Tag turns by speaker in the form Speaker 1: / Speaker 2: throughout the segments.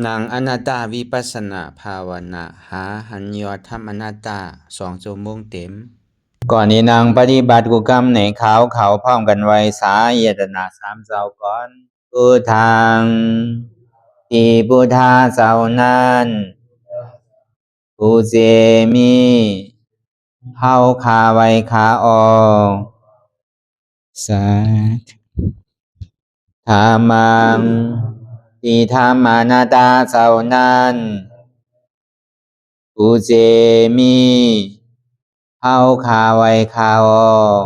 Speaker 1: นางอนัตตาวิปัสสนาภาวนาหาหันยอดธรรมอนัตตา2 ชั่วโมงเต็มก่อนนี้นางปฏิบัติกุกรรมในเขาพร้อมกันไว้สาเยตนา3 เจ้าก่อนพุทธังที่พุทธาเจ้านั้นผู้เจมีเฮาคาไว้คาออกสาธุธรรมังที่ธรรมานาตาเจ้านั้นผู้เจมีเฮาคาไว้คาออก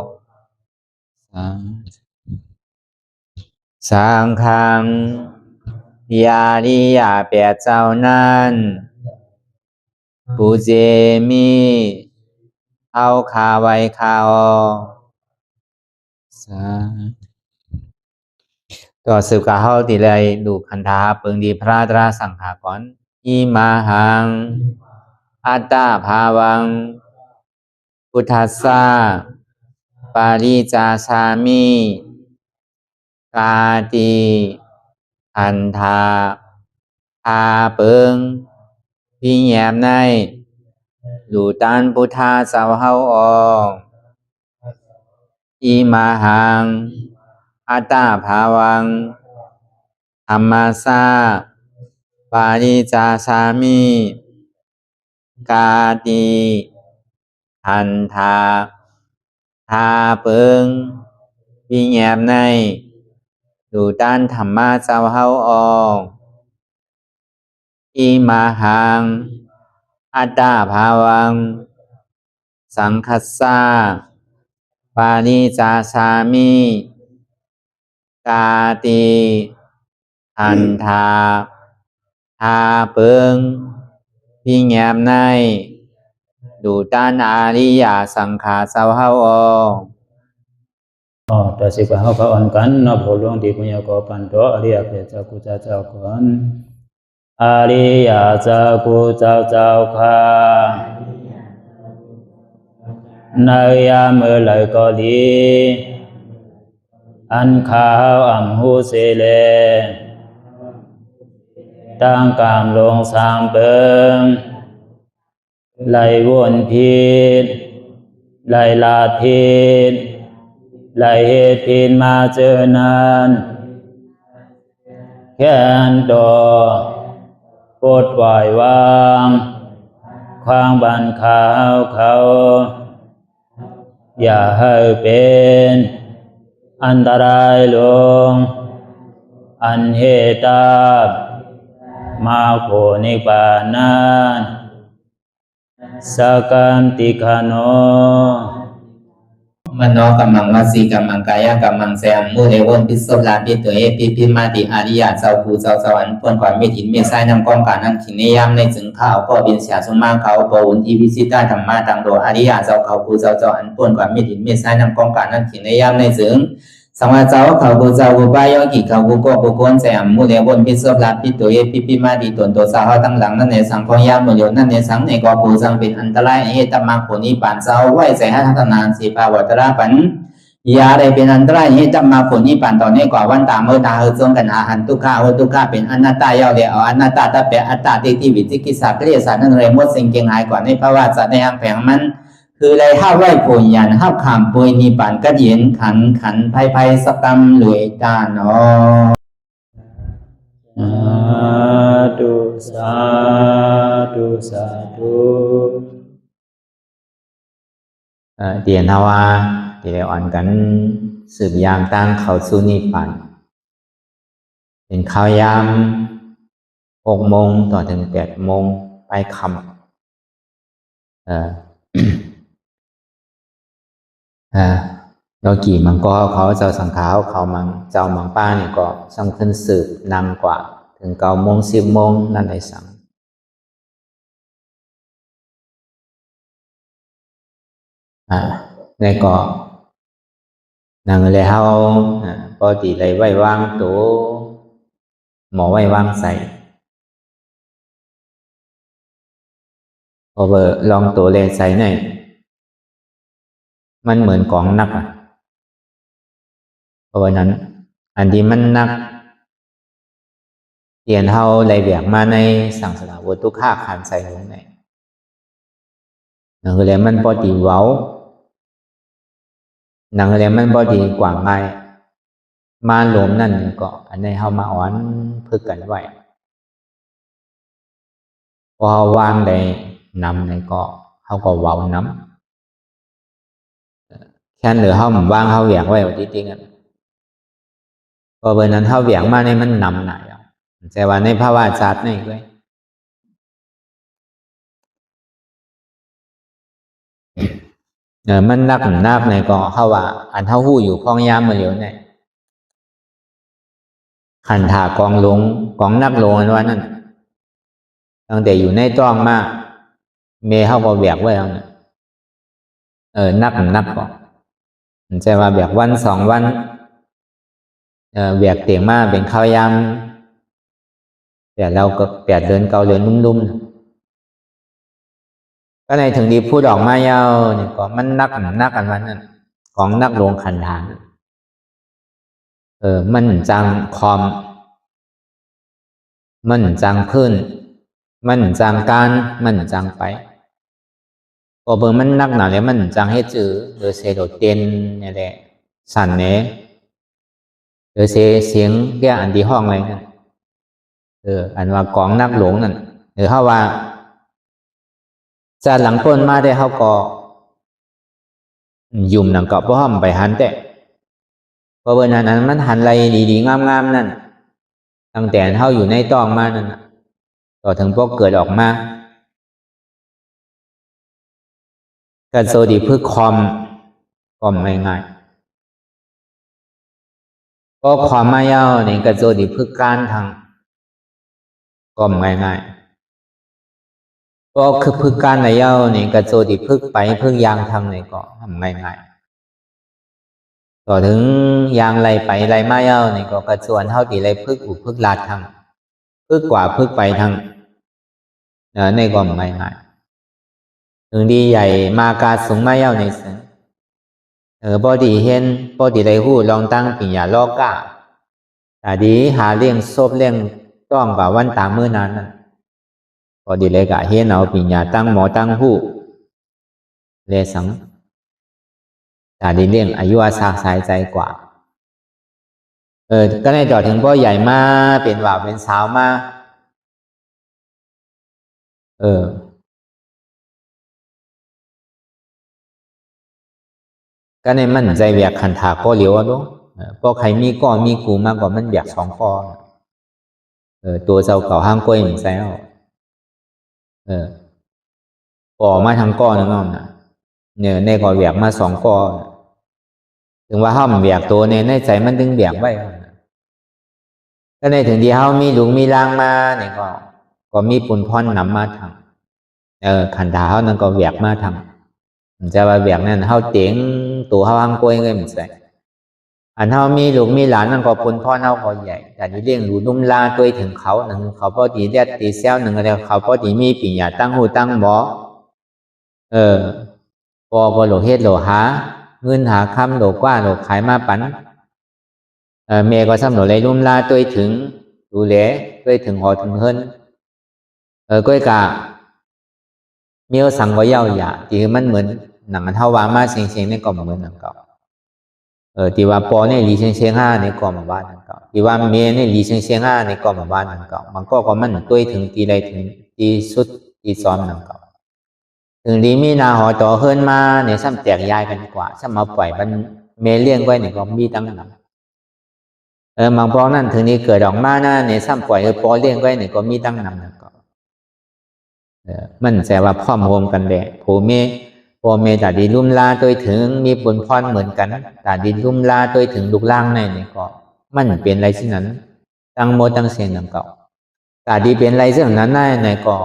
Speaker 1: สังฆังยาริยาแปดเจ้านั้นผู้เจมีเฮาคาไว้คาออกต่อสืบกาเฮาติเลยดูคันธาเปิงดีพระตราสังขากรอิมาหังอัตตาภาวังพุทธัสสะปาริจาชามิกาติอันธาพาเปิงพี่แยมในดูตันพุทธาเจ้าเฮาออกอิมาหังอัตตาภาวังธรรมัสสะปาริจาชามิกาติอันธาพาเปิงพี่แยมในดูตันธรรมะเจ้าเฮาออกอิมาหังอัตตาภาวังสังคัสสะปาริจาชามิกาติอันธาพาเปิงพี่แยมในดูตันอาริยสังขารเจ้าเฮาออก
Speaker 2: ต่อสิกว่าเฮาก็อ่อนกันเนาะผู้หลวงที่ปุญญาก็ปันโตอริยเจ้ากุเจ้าก่อนอริยเจ้ากุเจ้าค่ะในยามเมื่อไหร่ก็ดีอันข้าวอ่ำหูเสเลตั้งกามลงสามเปิงไหลวนพิษไหลลาพิษไหลเหตุพินมาเจอนานแค่นดอปดปล่อยวางความบันขาวเขาอย่าให้เป็นอันตรายลงอันเหตุตามาโผนิปานันสกันติคโน
Speaker 1: มโนกัมมังวสีกัมมังกายกัมมังแสมมุเรวนพิศลาปิตัวเอปิพิมาติอาริยาเจ้าภูเจ้าสวรรค์พ้นความไม่ถินไม่ใช่นำกองการนั้นขินในยามในจึงข้าวก็บินเสียสมมาเขาปวุนทีวิสิตาธรรมะตังโดอาริยาเจ้าเขาภูเจ้าสวรรค์พ้นความไม่ถินไม่ใช่นำกองการนั้นขินในยามในจึงสังวาเจ้าเขาภูเจ้าภูบายอกิเขาภูก็ภูโกนแสมมุเรวนพิศลาปิตัวเอปิพิมาติตนตัวสาวตั้งหลังนั่นในสังพยามมุโยนั่นในสังในก็ภูสังเป็นอันตรายเหตุมรรคผลนิพพานเจ้าไหวใส่ให้ทัศนานสีภาวตระปันยาได้เป็นอันตรายให้จำมาผลนิพพานตอนนี้กว่าวันตามเมื่อตาเฮจงกันอาหันทุกข้าทุกข้าเป็นอนัตตาเยาเดียวอนัตตาตาเปอัตตาที่วิจิกิสาเกลียสานั่นเลยมดสิ่งเก่งหายกว่าในภาวะสัตว์ในอังแผงมันคือเลยห้าไหวผลยันห้าขามปุยนิพพานก็เย็นขันภัยสกรรมหลวยตาเนาะ
Speaker 2: สาธุ
Speaker 1: เดียนาวาที่ได้อ่อนกันสืบยามตั้งเขาสู่นิพพานเป็นข้าวยาม6 โมงต่อถึง8 โมงไปคำโยกีมังก็เขาเจ้าสังขาวเขามังเจ้ามังป้าเนี่ยก็สำคัญสืบนำกว่าถึง9 โมง10 โมงนั่นได้สั่งในก็นางเลยเฮาปกติเลยไว้วางตัวหมอไว้วางใส่พอเบอร์ลองตัวเลยใส่หน่อยมันเหมือนกองนักเพราะว่านั้นอันที่มันนัก เตียนเฮาเลยเบียกมาในสังสารวัตถุค่าขันใส่ลงไหนนั่นก็เลยมันพอดีเว้านั่นก็เลยมันพอดีกว่าไงมาหลมนั่นก็อันนี้เฮามาอ่อนพึกกันไว้พอวางได้นำในก็เฮาก็เว้าน้ำแค่เหลือเฮาว่างเฮาเวียงไว้จริงๆพอเบอร์นั้นเฮาเวียงมาในมันนำไหนแต่ว่าในภาวะจัดนี่ด้วยมันนักในก็เฮาว่าอันเฮาฮู้อยู่พ้องยามมื้อเหลียวเนี่ยขันถากองลงกองนักลงอันว่านั่นตั้งแต่อยู่ในต้องมาเมเฮาก็แบกไว้เอาเนี่ยนักก็มันจะว่าแบกวัน2 วันแบกเตียงมาเป็นข้าวยามแต่เราก็8 เดือน9 เดือนนุ่มๆก็ในถึงดีพูดออกมายาวเนี่ยก็มันนักอันวันนั้นของนักลงขันถางมันจังคอมมันจังพื้นมันจังการมันจังไปพอเบิ่งมันนักหนาแล้วมันจังให้จื้อโดยเสโดดเด่นนี่แหละสั่นเนโดยเสียงแก่อันที่ห้องอะไรนั่นอันว่ากองนักหลงนั่นหรือเฮาว่าจะหลังต้นมาได้เฮาก็ยุ่มหนังเกาะบ่ห้อมไปหันแต่เพราะว่านั้นมันหันไรดีๆงามๆนั่นตั้งแต่เฮาอยู่ในต้องมานั่นต่อถึงพวกเกิดออกมาก็โซดีพึกคอมง่ายๆก็ความมายาวนี่ก็โซดีพึกการทางก็ง่ายๆก็คือพึกการในยาวนี่ก็โซดีพึกไปพึกยางทางไหนก็ทำง่ายๆต่อถึงยางไรไปไรมายาวนี่ก็กระส่วนเท่าที่ไรพึกอุพึกลาดทางพึกกว่าพึกไปทางในก็ง่ายๆถึงดีใหญ่มากาสูงมายาวในซึ่งบอดีเห็นบอดีไรหู้ลองตั้งปิญญาลอกก้าแต่ดีหาเลี้ยงซบเลี้ยงต้องกับวันตามมื้อนั้นบอดีเลยกะเห็นเอาปิญญาตั้งหมอตั้งหู้เลสังแต่ดีเลี้ยงอายุอาสาสายใจกว่าก็ได้จอดถึงพ่อใหญ่มาเป็นว่าเป็นสาวมาก็ในมันใจเบียกขันถาก็เหลียวด้วยพอใครมีก้อมีกูมากกว่ามันเบียก2 ก้อตัวเจ้าเก่าห้างกล้วยเหมือนแซวปอมาทางก้อนั่นน่ะเนี่ยในก่อเบียกมา2 ก้อถึงว่าห้ามเบียกตัวในใจมันดึงเบียกไว้ก็ในถึงที่เฮามีหลุงมีล่างมาเนี่ยก็มีปุ่นพรนำมาทางขันถาเฮานั่นก็เบียกมาทางจะว่าเบียกนั่นเฮาเตียงตัวเฮาห้างกล้วยเลยเหมือนแซวอันเฮามีลูกมีหลานนั่นก็ปุ่นพ่อเฮาก็ใหญ่แต่นี่เลี้ยงหลูนุ่มลาตัวถึงเขาหนึ่งเขาพอดีเด็ดตีเซลหนึ่งอะไรเขาพอดีมีปิญญาตั้งหูตั้งหมอพอโหลเฮ็ดโหลหาเงินหาคำโหลกว่าโหลขายมาปันเมย์ก็ซ้ำโหลเลยนุ่มลาตัวถึงดูแลตัวถึงหอถึงเฮิรนก้อยกะเมียวสั่งก็เย้าหยาที่มันเหมือนหนังเท่าวามาเชียงนี่ก็เหมือนหนังเก่าที่ว่าปอเนี่ยลีเชียง5นี่ก็มาบ้านหนังเก่าที่ว่าเมย์เนี่ยลีเชียง5นี่ก็มาบ้านหนังเก่ามันก็มันตัวถึงตีใดถึงตีสุดตีซ้อมหนังเก่าถึงดีมีนาหอต่อเฮิรนมาเนี่ยซ้ำแตกยายกันกว่าซ้ำมาปล่อยมันเมย์เลี้ยงไว้เนี่ยก็มีตั้งหนังบางปอนั่นถึงนี้เกิดออกมานะเนี่ยซ้ำปล่อยปอเลี้ยงไว้เนี่ยก็มีตั้งนำนะก็มันแสว่าพร้อมโฮมกันแดดโผเมพอเมตาดีลุ่มลาตัวถึงมีบุญพรเหมือนกันตาดีลุ่มลาตัวถึงลูกล่างในเนี่ยก็มันเป็นอะไรเช่นนั้นตั้งโมตั้งเสียงนำเก่าตาดีเป็นอะไรเช่นนั้นในก็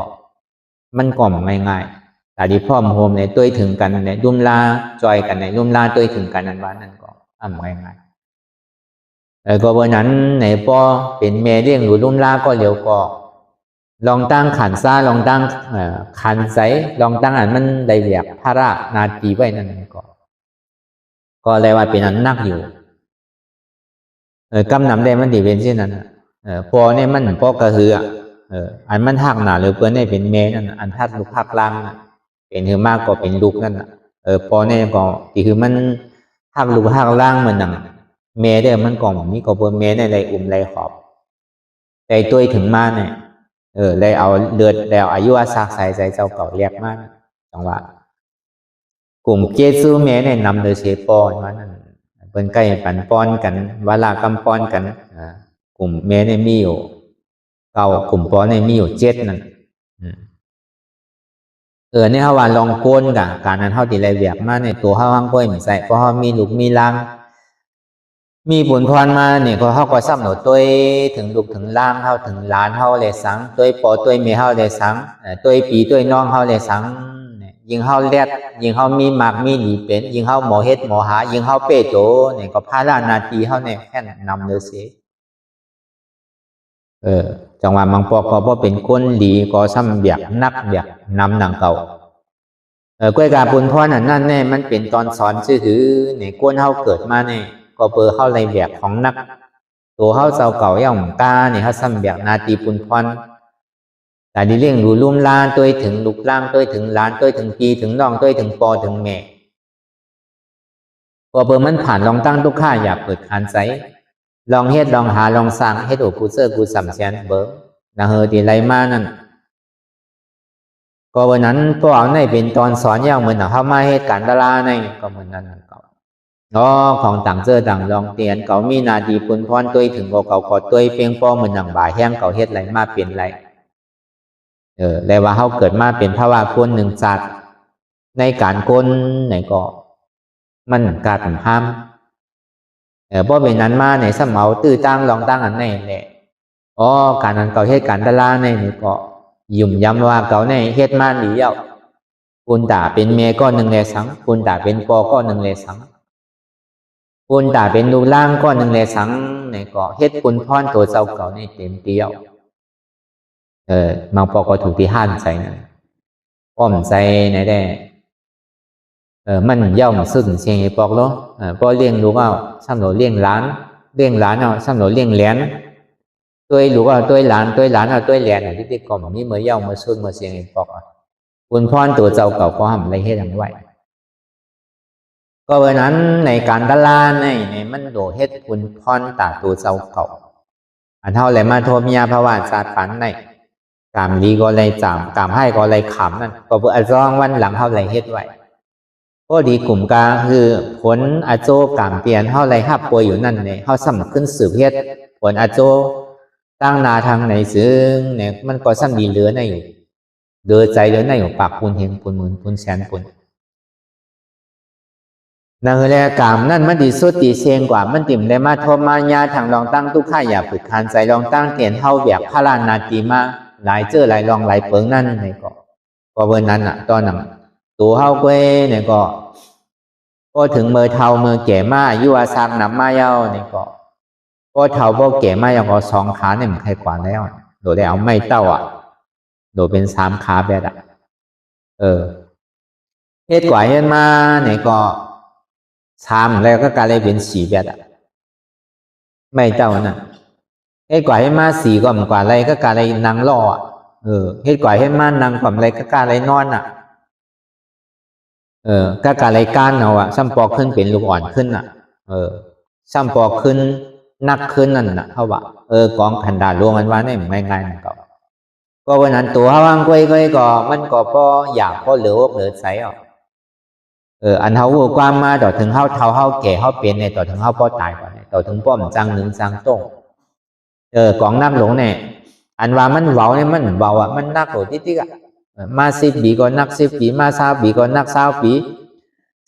Speaker 1: มันก่อมง่ายๆตาดีพร้อมโฮมในตัวถึงกันในลุ่มลาจอยกันในลุ่มลาตัวถึงกันนั้นว่านั่นก็ง่ายก็วันนั้นในปอเป็นเมเรียงหรือลุ่มลาก็เร็วก็ลองตั้งขันซ่าลองตั้งขันใสลองตั้งอันมันได้แบบพระนาทีไว้นั่นก็เลยว่าเป็นอันนักอยู่กำนำได้มันดีเป็นเช่นนั้น
Speaker 3: พอเนี่ยมันพอกระหืออันมันหักหนาหรือเปิ้นเนี่ยเป็นเมนั่นอันหักลูกหักล่างเป็นหือมากก็เป็นลูกนั่นพอเนี่ยก็ที่คือมันหักลูกหักล่างมันหนังเมเด้อมันก็มีก็เปิ้นเมในไรไรขอบแต่ตัวถึงมาเนี่ยเลยเอาเลือดแล้วอายุอาศักใส่ใจเจ้าเก่าเรียกมากจังหวะกลุ่มเจซูเมเนี่ยนำโดยเสปอนว่านั่นเปิ้นใกล้ปันปอนกันเวลากำปอนกันกลุ่มเมเนี่ยมีอยู่กลุ่มปอนเนี่ยมีอยู่7นั่นเนี่ยเขาว่าลองโกนกับการนั้นเขาตีไรเวียกมาในตัวเขาห้างก้อยเหมือนใส่เพราะเขามีลูกมีลังมีบุญพรมาเนี่ยก็เขาก็ซ้ำหนูตัวถึงลูกถึงล่างเขาถึงล้านเขาเลยสังตัวปอตัวเมียเขาเลยสังตัวปีตัวน้องเขาเลยสังยิงเขาเลียดยิงเขามีหมากมีหนีเป็นยิงเขาหมอเฮ็ดหมอหายิงเขาเป้โตเนี่ยก็พารานาทีเขาเนี่ยแค่นำเลยสิจังหวะมังปอก็บ่เป็นคนดีก็ซ้ำเบียกนักเบียกนำหนังเก่ากล้วยกาบุญพรนั่นแน่มันเป็นตอนสอนชื่อถือเนี่ยก้นเขาเกิดมาเนี่ยก็เปิดเข้าในเบียกของนักตัวเขาเจ้าเก่าย่อมกาเนี่ยเขาซ้ำเบียกนาทีบุญพรแต่ดีเลี้ยงดูลุ่มลานตัวถึงลูกล่างตัวถึงล้านตัวถึงปีถึงน้องตัวถึงปอถึงแม่ก็เปิดมันผ่านลองตั้งทุกข้าอย่าเปิดคานใจลองเฮ็ดลองหาลองสร้างเฮ็ดโอกูเซอร์กูสัมเสียนเบิร์นะเฮอดีไรมานั่นก็วันนั้นพวกเอาในเป็นตอนสอนอย่างเหมือนเขามาเหตุการณ์ดาราในก็เหมือนนั้นเก่าของต่างเจอต่างลองเตียนเก่ามีนาดีปุนพรตัวถึงเก่าก็ตัวเพียงป้อเหมือนหนังบ่าแห้งเก่าเฮ็ดไรมาเปลี่ยนไรแต่ว่าเขาเกิดมาเป็นภาวะคนหนึ่งจัดในการคนไหนก็มันการห้ามเพราะเป็นนั้นมาในสมัยตื้อตั้งลองตั้งอันไหนเนี่ยการนั้นเก่าเหตุการณ์ดาราในนี่ก็ยุ่มย้ำว่าเก่าในเฮ็ดมาหลีเย้าปุนตาเป็นเมียก็หนึ่งเลยสังปุนตาเป็นปอก็หนึ่งเลยสังปุนตาเป็นลูกล่างก็หนึ่งเลยสังในก็เฮ็ดปุนพรตัวเจ้าเก่าในเต็มเดียวบางปอก็ถูกที่ห้านใส่นะป้อมใจไหนได้มันย่อมซึ่งเชียงปอกเนาะพอเลี้ยงลูกเอาซ้ำหนูเลี้ยงหลานเอาซ้ำหนูเลี้ยงแหลนตัวลูกเอาตัวหลานเอาตัวแหลนที่ก่อนนี้เมื่อย่อมมาซึ่งมาเชียงปอกบุญพรตัวเจ้าเก่าก็ทำอะไรให้ทั้งไหวก็วันนั้นในการตลาดในมันโดเฮ็ดบุญพรตาตัวเจ้าเก่าอันเท่าไหร่มาโทมียาภาวะศาสตร์ปันในกามดีก็เลยจามกามให้ก็เลยขำนั่นก็เพื่อร้องวันหลังเท่าไหร่เฮ็ดไว้ก็ดีกลุ่มกลางคือผลอาโจกามเปลี่ยนเท่าไรหับป่วยอยู่นั่นเนี่ยเขาสำขึ้นสืบเฮ็ดผลอาโจตั้งนาทางไหนซึ่งเนี่ยมันก็ซ้ำดีเหลือในอยู่เดือใจเหลือในอยู่ปากปูนเห็นปูนหมื่นปูนแสนปูนนั่นแหละกามนั่นมันดีสุดตีเชียงกว่ามันติ่มได้มาโทมายาทางลองตั้งทุกข้าอย่าฝึกคานใจลองตั้งเตียนเท่าแบบพระลานาตีมาหลายเจอหลายลองหลายเปิงนั่นในก็เบอร์นั้นตอนนั้นตัวเฮาเก้เนี่ยก็ถึงเมื่อเท่าเมื่อแก่มาอายุอาศักนำมาเย้าเนี่ยก็เท่าพอแก่มาอย่างก็2ขาเนี่ยมันใครกว่าแล้วโดยได้เอาไม่เต้าโดยเป็น3ขาแบบเฮ็ดกว่าเฮ็ดมาเนี่ยก็3แล้วก็กลายเป็น4แบบไม่เต้าน่ะเฮ็ดกว่าเฮ็ดมา4ก็มันกว่าอะไรก็กลายนางล่อเฮ็ดกว่าเฮ็ดมานางกว่าอะไรก็กลายนอนก็การรายการเอาซ้ำปอกขึ้นเป็นลูกอ่อนขึ้นซ้ำปอกขึ้นนักขึ้นนั่นเขาว่ากองขันดาลวงกันว่าเนี่ยง่ายๆก็วันนั้นตัวเขาว่างก้อยก็มันก็พออยากพอเหลือใสอันเขาความมาต่อถึงเขาเท่าเขาแก่เขาเป็นเนี่ยต่อถึงเขาพอตายก่อนต่อถึงป้อมจังหนึ่งจังต้งกองนักหลงเนี่ยอันว่ามันเบาเนี่ยมันเบามันนักโหดที่มา10 ปีก็นัก10 ปีมา20 ปีก็นัก20 ปี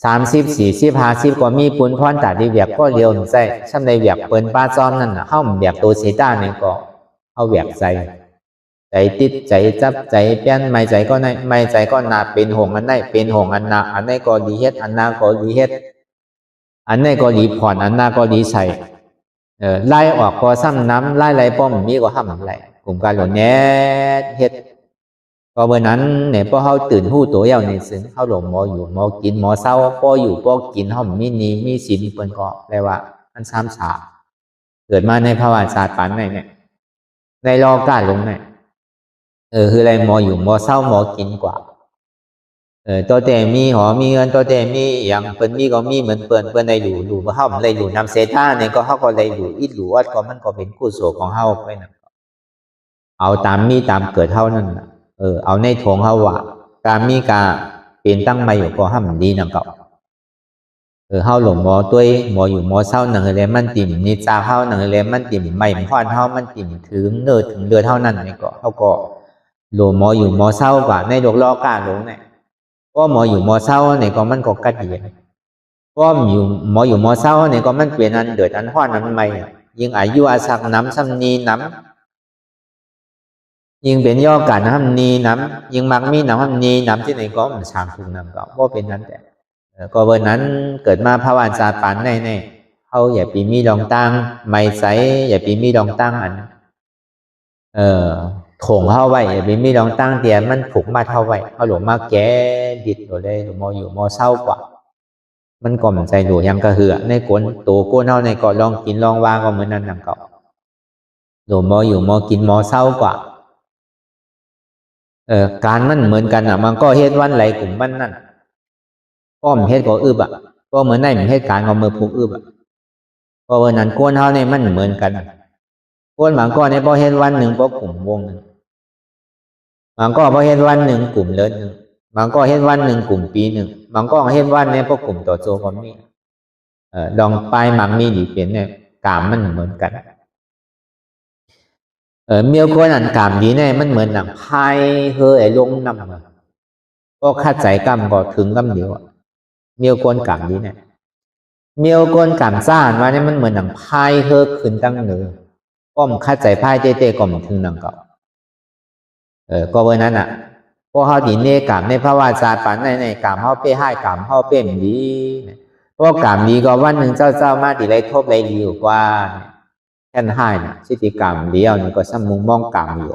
Speaker 3: 30 40 50ก็มีปุนพรตาดีแบบก็เลียวใจช่ำในแบบเปิ้นป้าจอมนั่นเข้าแบบตัวเสต้าเนี่ยก็เอาแบบใจติดใจจับใจเปลี่ยนไม่ใจก็ไม่ใจก็นาเป็นหงอันไหนเป็นหงอันนาอันไหนก็ดีเฮ็ดอันนาก็ดีเฮ็ดอันไหนก็ดีผ่อนอันนาก็ดีใส่ไล่ออกก็ซ้ำน้ำไล่ไรป้อมมีก็ห้ามไรกลุ่มการหลงแน่เฮ็ดก็เมื่อนั้นเนี่ยพอเขาตื่นหู้ตัวเยาในซึ่งเขาหลงหมออยู่หมอกินหมอเศร้าพออยู่พอกินเขามีนีมีศีลเปิ้นก็แปลว่าอันซ้ำฉาเกิดมาในภาวะศาสตร์ปันเนี่ย ในรอการลงเนี่ยคืออะไรหมออยู่หมอเศร้าหมอกินกว่าตัวแต่มีหอมีเงินตัวแต่มีอย่างเปิ้นมีก็มีเหมือนเปิ้นได้อยู่เฮาได้อยู่นำเสถาเนี่ยก็เฮาก็ได้อยู่อิดอยู่วัดก็มันก็เป็นกุศลของเฮาไปนะเอาตามมีตามเกิดเฮานั่นน่ะเอาในทงเฮาว่าการมีกาเป็นตั้งมาอยู่ก็ห้ามดีนะก็เฮาหลงหมอตัวหมออยู่หมอเศร้าหนังอะไรมันติ่มนิจาเฮาหนังอะไรมันติ่มไม่พรเฮามันติ่มถึงเนิดถึงเดือเท่านั้นนี่ก็เฮาก็หลงหมออยู่หมอเศร้ากว่าในโลกล้อกาหลงเนี่ยก็หมออยู่หมอเศร้าเนี่ยก็มันก็กัดเดียก็อยู่หมออยู่หมอเศร้าเนี่ยก็มันเปลี่ยนอันเดือดอันพรอันใหม่ยิ่งอายุอาศักน้ำซ้ำนีน้ำยิ่งเป็นย่อกันน้ำนีน้ำยิ่งมักมีน้ำนีน้ำที่ไหนก็มันสามทุกน้ำก็บ่เป็นนั้นแต่ก็วันนั้นเกิดมาภาวะจาปานในเขาอย่าปีมีดองตั้งไม่ใสอย่าปีมีดองตั้งอันถงเข้าไว้อย่าปีมีดองตั้งเตียมันผูกมาเท่าไว้เขาหลวงมาแก่ดิดตัวเลยหลวงมออยู่มอเศร้ากว่ามันก่อมใจหลวงยังกระเหือในกวนตัวก้นเท่าในก่อลองกินลองวางก็เหมือนนั้นนั่งเก่าหลวงมออยู่มอกินมอเศร้ากว่าการมันเหมือนกันมันก็เฮ็ดวันไหลกลุ่มบ้านนั่นก็มันเฮ็ดก็ก็เหมือนในมันเฮ็ดการเอามือผูกก็วันนั้นก้นเท่าในมันเหมือนกันก้นบางก้อนในพอเฮ็ดวันหนึ่งพอกลุ่มวงหนึ่งบางก็พอเฮ็ดวันหนึ่งกลุ่มเลิศหนึ่งบางก็เฮ็ดวันหนึ่งกลุ่มปีหนึ่งบางก็เฮ็ดวันในพวกกลุ่มต่อโจก็มีดองปลายมังมีดีเปลี่ยนเนี่ยกามมันเหมือนกันเมียวก้นอันกามดีเนี่ยมันเหมือนหนังพายเฮอไอ้ลงนำก็คาดใจกำก็ถึงกำเดียวเมียวก้นกามดีเนี่ยเมียวก้นกามซ่านว่าเนี่ยมันเหมือนหนังพายเฮอขึ้นตั้งเหนือก้มคาดใจพายเต้ๆก็มถึงหนังเก่าก็วันนั้นพวกเขาดีเนกามในภาวะจาปันในกามเขาเป้ให้กามเขาเป้มดีเพราะกามดีก็วันหนึ่งเจ้ามาดีไรทบไรดีกว่าแค่ให้นะสิติกรรมเดียวนี่ก็สมุงมองกามอยู่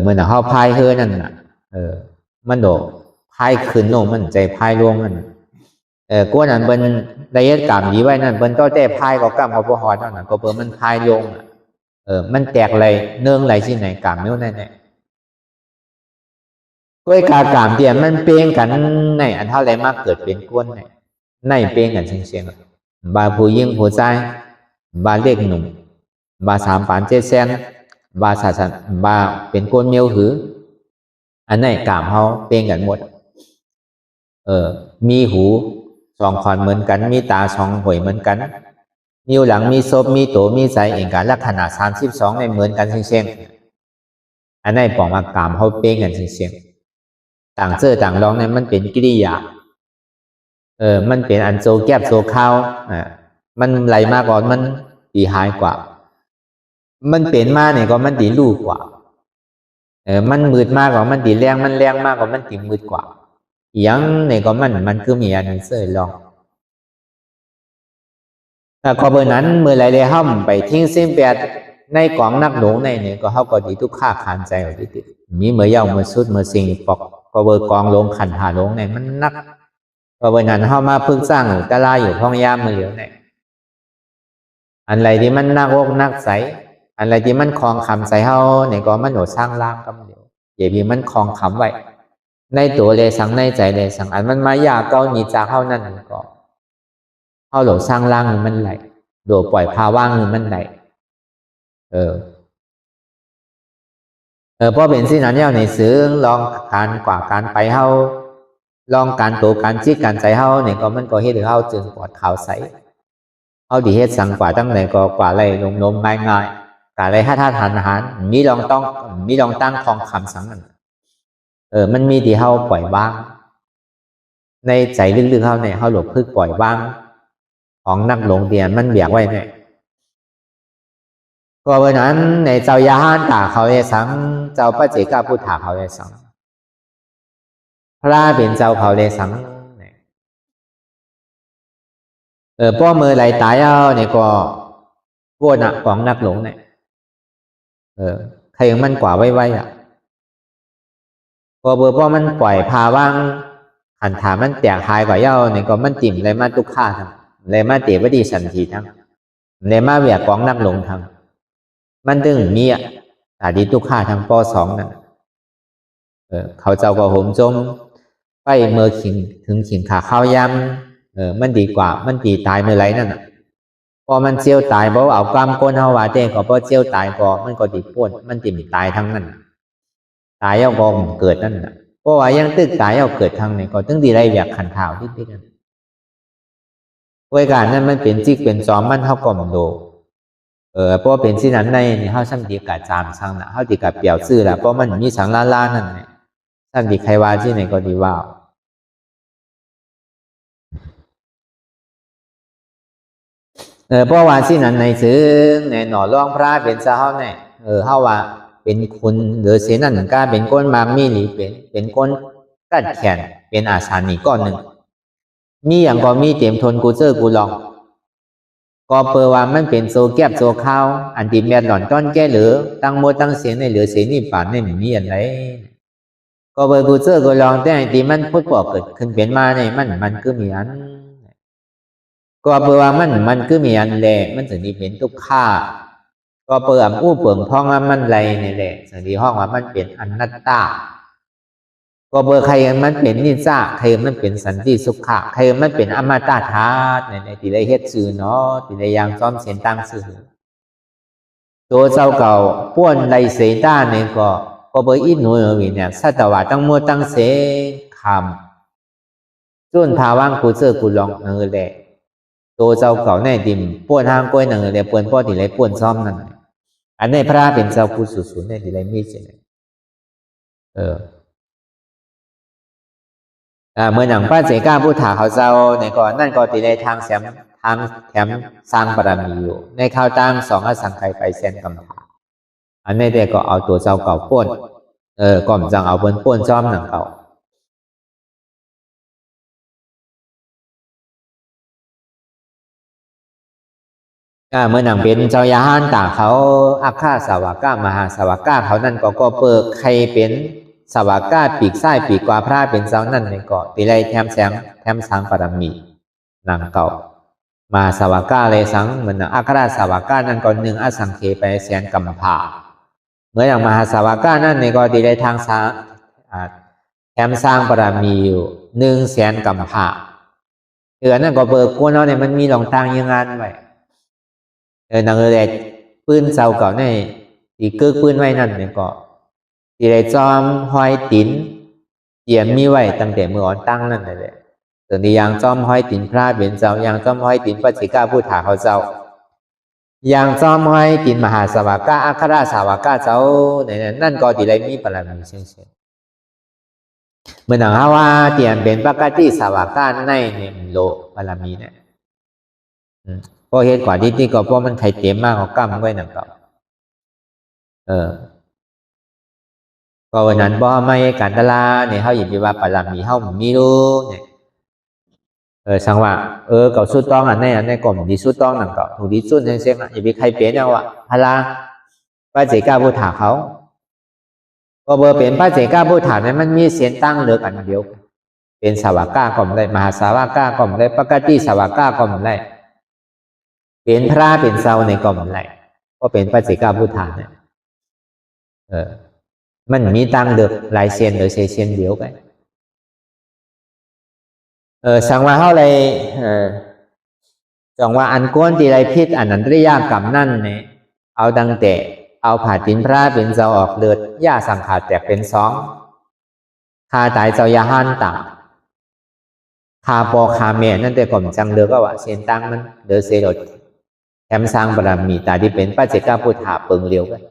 Speaker 3: เมื่อเขาพายเฮอนั่นมันโดพายขึ้นลงมันใจพายลงมันกวนนั้นเป็นระยะกรรมดีไว้นั่นเป็นต้อแต่พายก็กรรมเขาพอหอดนั่นก็เปิดมันพายลงมันแตกไรเนื่องไรที่ไหนกรรมนิ้วนั่นเนี่ยก้วยกากรรมเดียมันเปลี่ยนกันในอันเท่าไรมากเกิดเป็นกวนในเปลี่ยนกันเชียงบาผู้ยิ่งผู้ใจบาเล็กหนุ่มบาสามปานเจแซนบาสันบาเป็นกวนเมียวหืออันไหนกามเขาเปลี่ยนกันหมดมีหูสองขอนเหมือนกันมีตาสองหวยเหมือนกันนิ้วหลังมีศพมีโตมีใจเองกันลักษณะ32ในเหมือนกันเชียงอันไหนบอกมากามเขาเปลี่ยนกันเชียงต่างเสื้อต่างร้องเนี่ยมันเป็นกิริยามันเป็นอันโซแก็บโซข้าวมันไหลมากกว่ามันดีหายกว่ามันเป็นมาเนี่ยก็มันดีลูกกว่ามันมืดมากกว่ามันดีแรงมันแรงมากกว่ามันดีมืดกว่าอย่างเนี่ยก็มันคือมีอันนี้เสื้อลองแต่ขอเบอร์นั้นเมื่อไรเลยห้ามไปทิ้งสิ้นแปดในกองนักหลวงในเนี่ยก็เขาก็ดีทุกข้าขานใจเอาดิมีเมื่อเย้าเมื่อสุดเมื่อสิ่งปอกก็เบอร์กองลงขันหาลงในมันนักก็เบอร์นั้นเข้ามาพึ่งสร้างตะลาอยู่ห้องยามมือเหลียวเนี่ยอันไรที่มันนักอกนักใสอันไรที่มันคลองคำใสเฮาเนี่ยก็มันโหนสร้างล่างกำเดียวอย่ามีมันคลองคำไว้ในตัวเลยสังในใจเลยสังอันมันมายากเก้านีจากเฮานั่นก็เฮาโหลสร้างล่างมันไหลโดปล่อยพาว่างมันไหลเพราะเป็นสิ่งนั้นเนี่ยในซื้อลองการกว่าการไปเฮาลองการตัวการจิตการใจเฮาเนี่ยก็มันก็เฮ็ดให้เฮาจึงปลอดขาวใสเฮาดีเฮ็ดสังกว่าตั้งแต่ก็กว่าไรลมง่ายๆกว่าไรถ้าทานอาหารมีลองตั้งคลองคำสังนั้นมันมีที่เฮาปล่อยบ้างในใจลึกๆเฮาเนี่ยเฮาหลบพึกปล่อยบ้างของนักหลงเดียนมันเบียกไว้เนี่ยก็วันนั้นในเจ้ายาห้านตาเขาเลยสังเจ้าพระเจก้าพุทธาเขาเลยสังพระเป็นเจ้าเขาเลยสังป้อมือไหลตายเอาเนี่ยก็พวกนักของนักหลงเนี่ยใครยังมันกว่าไว้ก็เบอร์ป้อมันปล่อยพาว่างขันถามันแตกหายกว่าเย้าเนี่ยก็มันติ่มเลยมาตุกข้าทั้งเลยมาเตะวดีสันทีทั้งเลยมาเวียกของนักหลงทั้ง มันถึงมีตาดีทุกข้าทางปสองนั่นเขาเจ้าก็ห่มจมไปเมื่อขิงถึงขิงขาข้าวยำมันดีกว่ามันตีตายเมื่อไรนั่นพอมันเจียวตายเพราะเอากล้ามก้นเฮาว่าเต้ก็พอเจียวตายก็มันก็ดีป่วนมันติ่มตายทั้งนั้นตายเอาก็เกิดนั่นเพราะว่ายังตึกตายเอาเกิดทางไหนก็ตึงดีไรอยากขันข่าวที่นั่นเวลานั้นมันเป็นจิกเป็นจอมมันเท่าก่อมโดเพราะเป็นที่นั้นในเฮาซ้ำดีกาจามซังนะเฮาดีกาเปี่ยวซื่อละเพราะมันมีสังล่านั่นไงซ้ำดีใครว่าที่ไหนก็ดีว่าเพราะว่าที่นั้นในซึ้งในหน่อร่องพระเป็นซะเฮาเนี่ยเฮาว่าเป็นคุณหรือเสนั่นก็เป็นก้นบางมีหรือเป็นก้นกัดแขนเป็นอาสานีก้อนหนึ่งมีอย่างก็มีเต็มทนกูเจอกูลองก็เปว่ามันเป็นโซแก็บโซข้าวอันที่แม่หล่อนต้อนแก่เหลือตั้งโมตั้งเสียงในเหลือเสียนี่ป่านในมีอะไรก็เบอร์กูเจอกูลองแต่ที่มันพูดบอกเกิดขึ้นเป็นมาในมันคือมีอันก็เปว่ามันคือมีอันแหละมันถึงที่เป็นทุกข้าก็เปิดอู้เปิงพ้องว่ามันไรนี่แหละสิ่งที่ห้องว่ามันเป็นอนัตตาก็เบอร์ใครมันเป็นนิจาใครมันเป็นสันติสุขะใครมันเป็นอมตะธาตุในที่ได้เฮ็ดซื่อเนาะที่ได้ยางซ้อมเสียนตั้งซื่อตัวเจ้าเก่าป้วนไรเสต้าเนี่ยก็เบอร์อินหนูเนี่ยสัตวะตั้งมัวตั้งเสคำส่วนภาวังกูเจอกูลองแหละตัวเจ้าเก่าแน่ดิมป้วนห้างกล้วยแหละป้วนป้อที่ไรป้วนซ้อมนั่นอันในพระเป็นเจ้าผู้สุดในที่ไรมีเจนเมื่อหนังพระเจก้าผู้ถาเขาเจ้าในก่อนนั่นก็ตีในทางแถมสร้างบารมีอยู่ในข้าวตั้งสองอสังไขไปเซนกำถาอันนี้เด็กก็เอาตัวเจ้าเก่าป้วนก่อมจังเอาเปิ้นป้วนจอมหนังเก่าเมื่อหนังเป็นเจ้ายาห้านต่างเขาอาฆาสาวก้ามหาสาวก้าเขานั่นก็เปิดใครเป็นสวากาปีกไส้ปีกกว่าพระเป็นเจ้านั่นในเกาะตีไรแถมสังปรมีนางเก่ามาสวากาเลยสังเหมือนอัคราสวากานั่นก็หนึ่งอสังเคไปแสนกำผาเมื่ออย่างมหาสวากานั่นในเกาะตีไรทางแถมสร้างปรมีอยู่100,000 กำผานั่นก็เบิกกวนเราเนี่ยมันมีหลงทางยังงานไว้นางเลยปืนเจ้าเก่าในตีเกื้อปืนไว้นั่นในเกาะที่ได้จอมห้อยตินเตรียมมีไว้ตั้งแต่เมื่ออ่อนตั้งนั่นแหละส่วนที่ยังจอมห้อยตินพระเป็นเจ้ายังจอมห้อยตินพระจิกาผู้ถาเขาเจ้ายังจอมห้อยตินมหาสวากาอัคราสวากาเจ้าในนั่นก็ที่ได้มีปรมีเช่นเมื่อหนังว่าเตรียมเป็นปกติสวากาในเนี่ยโลปรมีเนี่ยพอเหตุกว่าที่ก็เพราะมันไข่เต็มมากของกล้ามไว้หนังเก่าก็วันนั้นบ่ไม่การตลาเนี่ยเขาหยิบไปว่าปรมีเขามีรู้เนี่ยสังว่าเก่าสุดต้องอันในกล่อมดีสุดต้องนั่นก็ถูกดีสุดเช่นๆอย่าไปใครเปลี่ยนเอาพลาพระเจก้าผู้ถาเขาก็เบอร์เป็นพระเจก้าผู้ถาเนี่ยมันมีเสียงตั้งเลือกอันเดียวเป็นสวากาก็ไม่ได้มหาสวากาก็ไม่ได้ปกติสวากาก็ไม่ได้เป็นพระเป็นเจ้าในก็ไม่ได้ก็เป็นพระเจก้าผู้ถาเนี่ยมันมีตั้งเดือกหลายเซียนหรือเซียนเดียวกันสังว่าเท่าไรจังว่าอันก้นตีไรพิษอันนั้นได้ยากกรรมนั่นเนี่ยเอาดังแต่เอาผ่าตินพระเป็นเจ้าออกเลือดย่าสังขาดแตกเป็น2คาตายเจ้ายาห้านต่างคาปอคาเมนั่นแต่ก่อนจังเลือกก็ว่าเซียนตั้งมันเดือเสียดแถมสร้างบารมีตาที่เป็นพระเจ้าพุทธาเปิงเลี้ยวกัน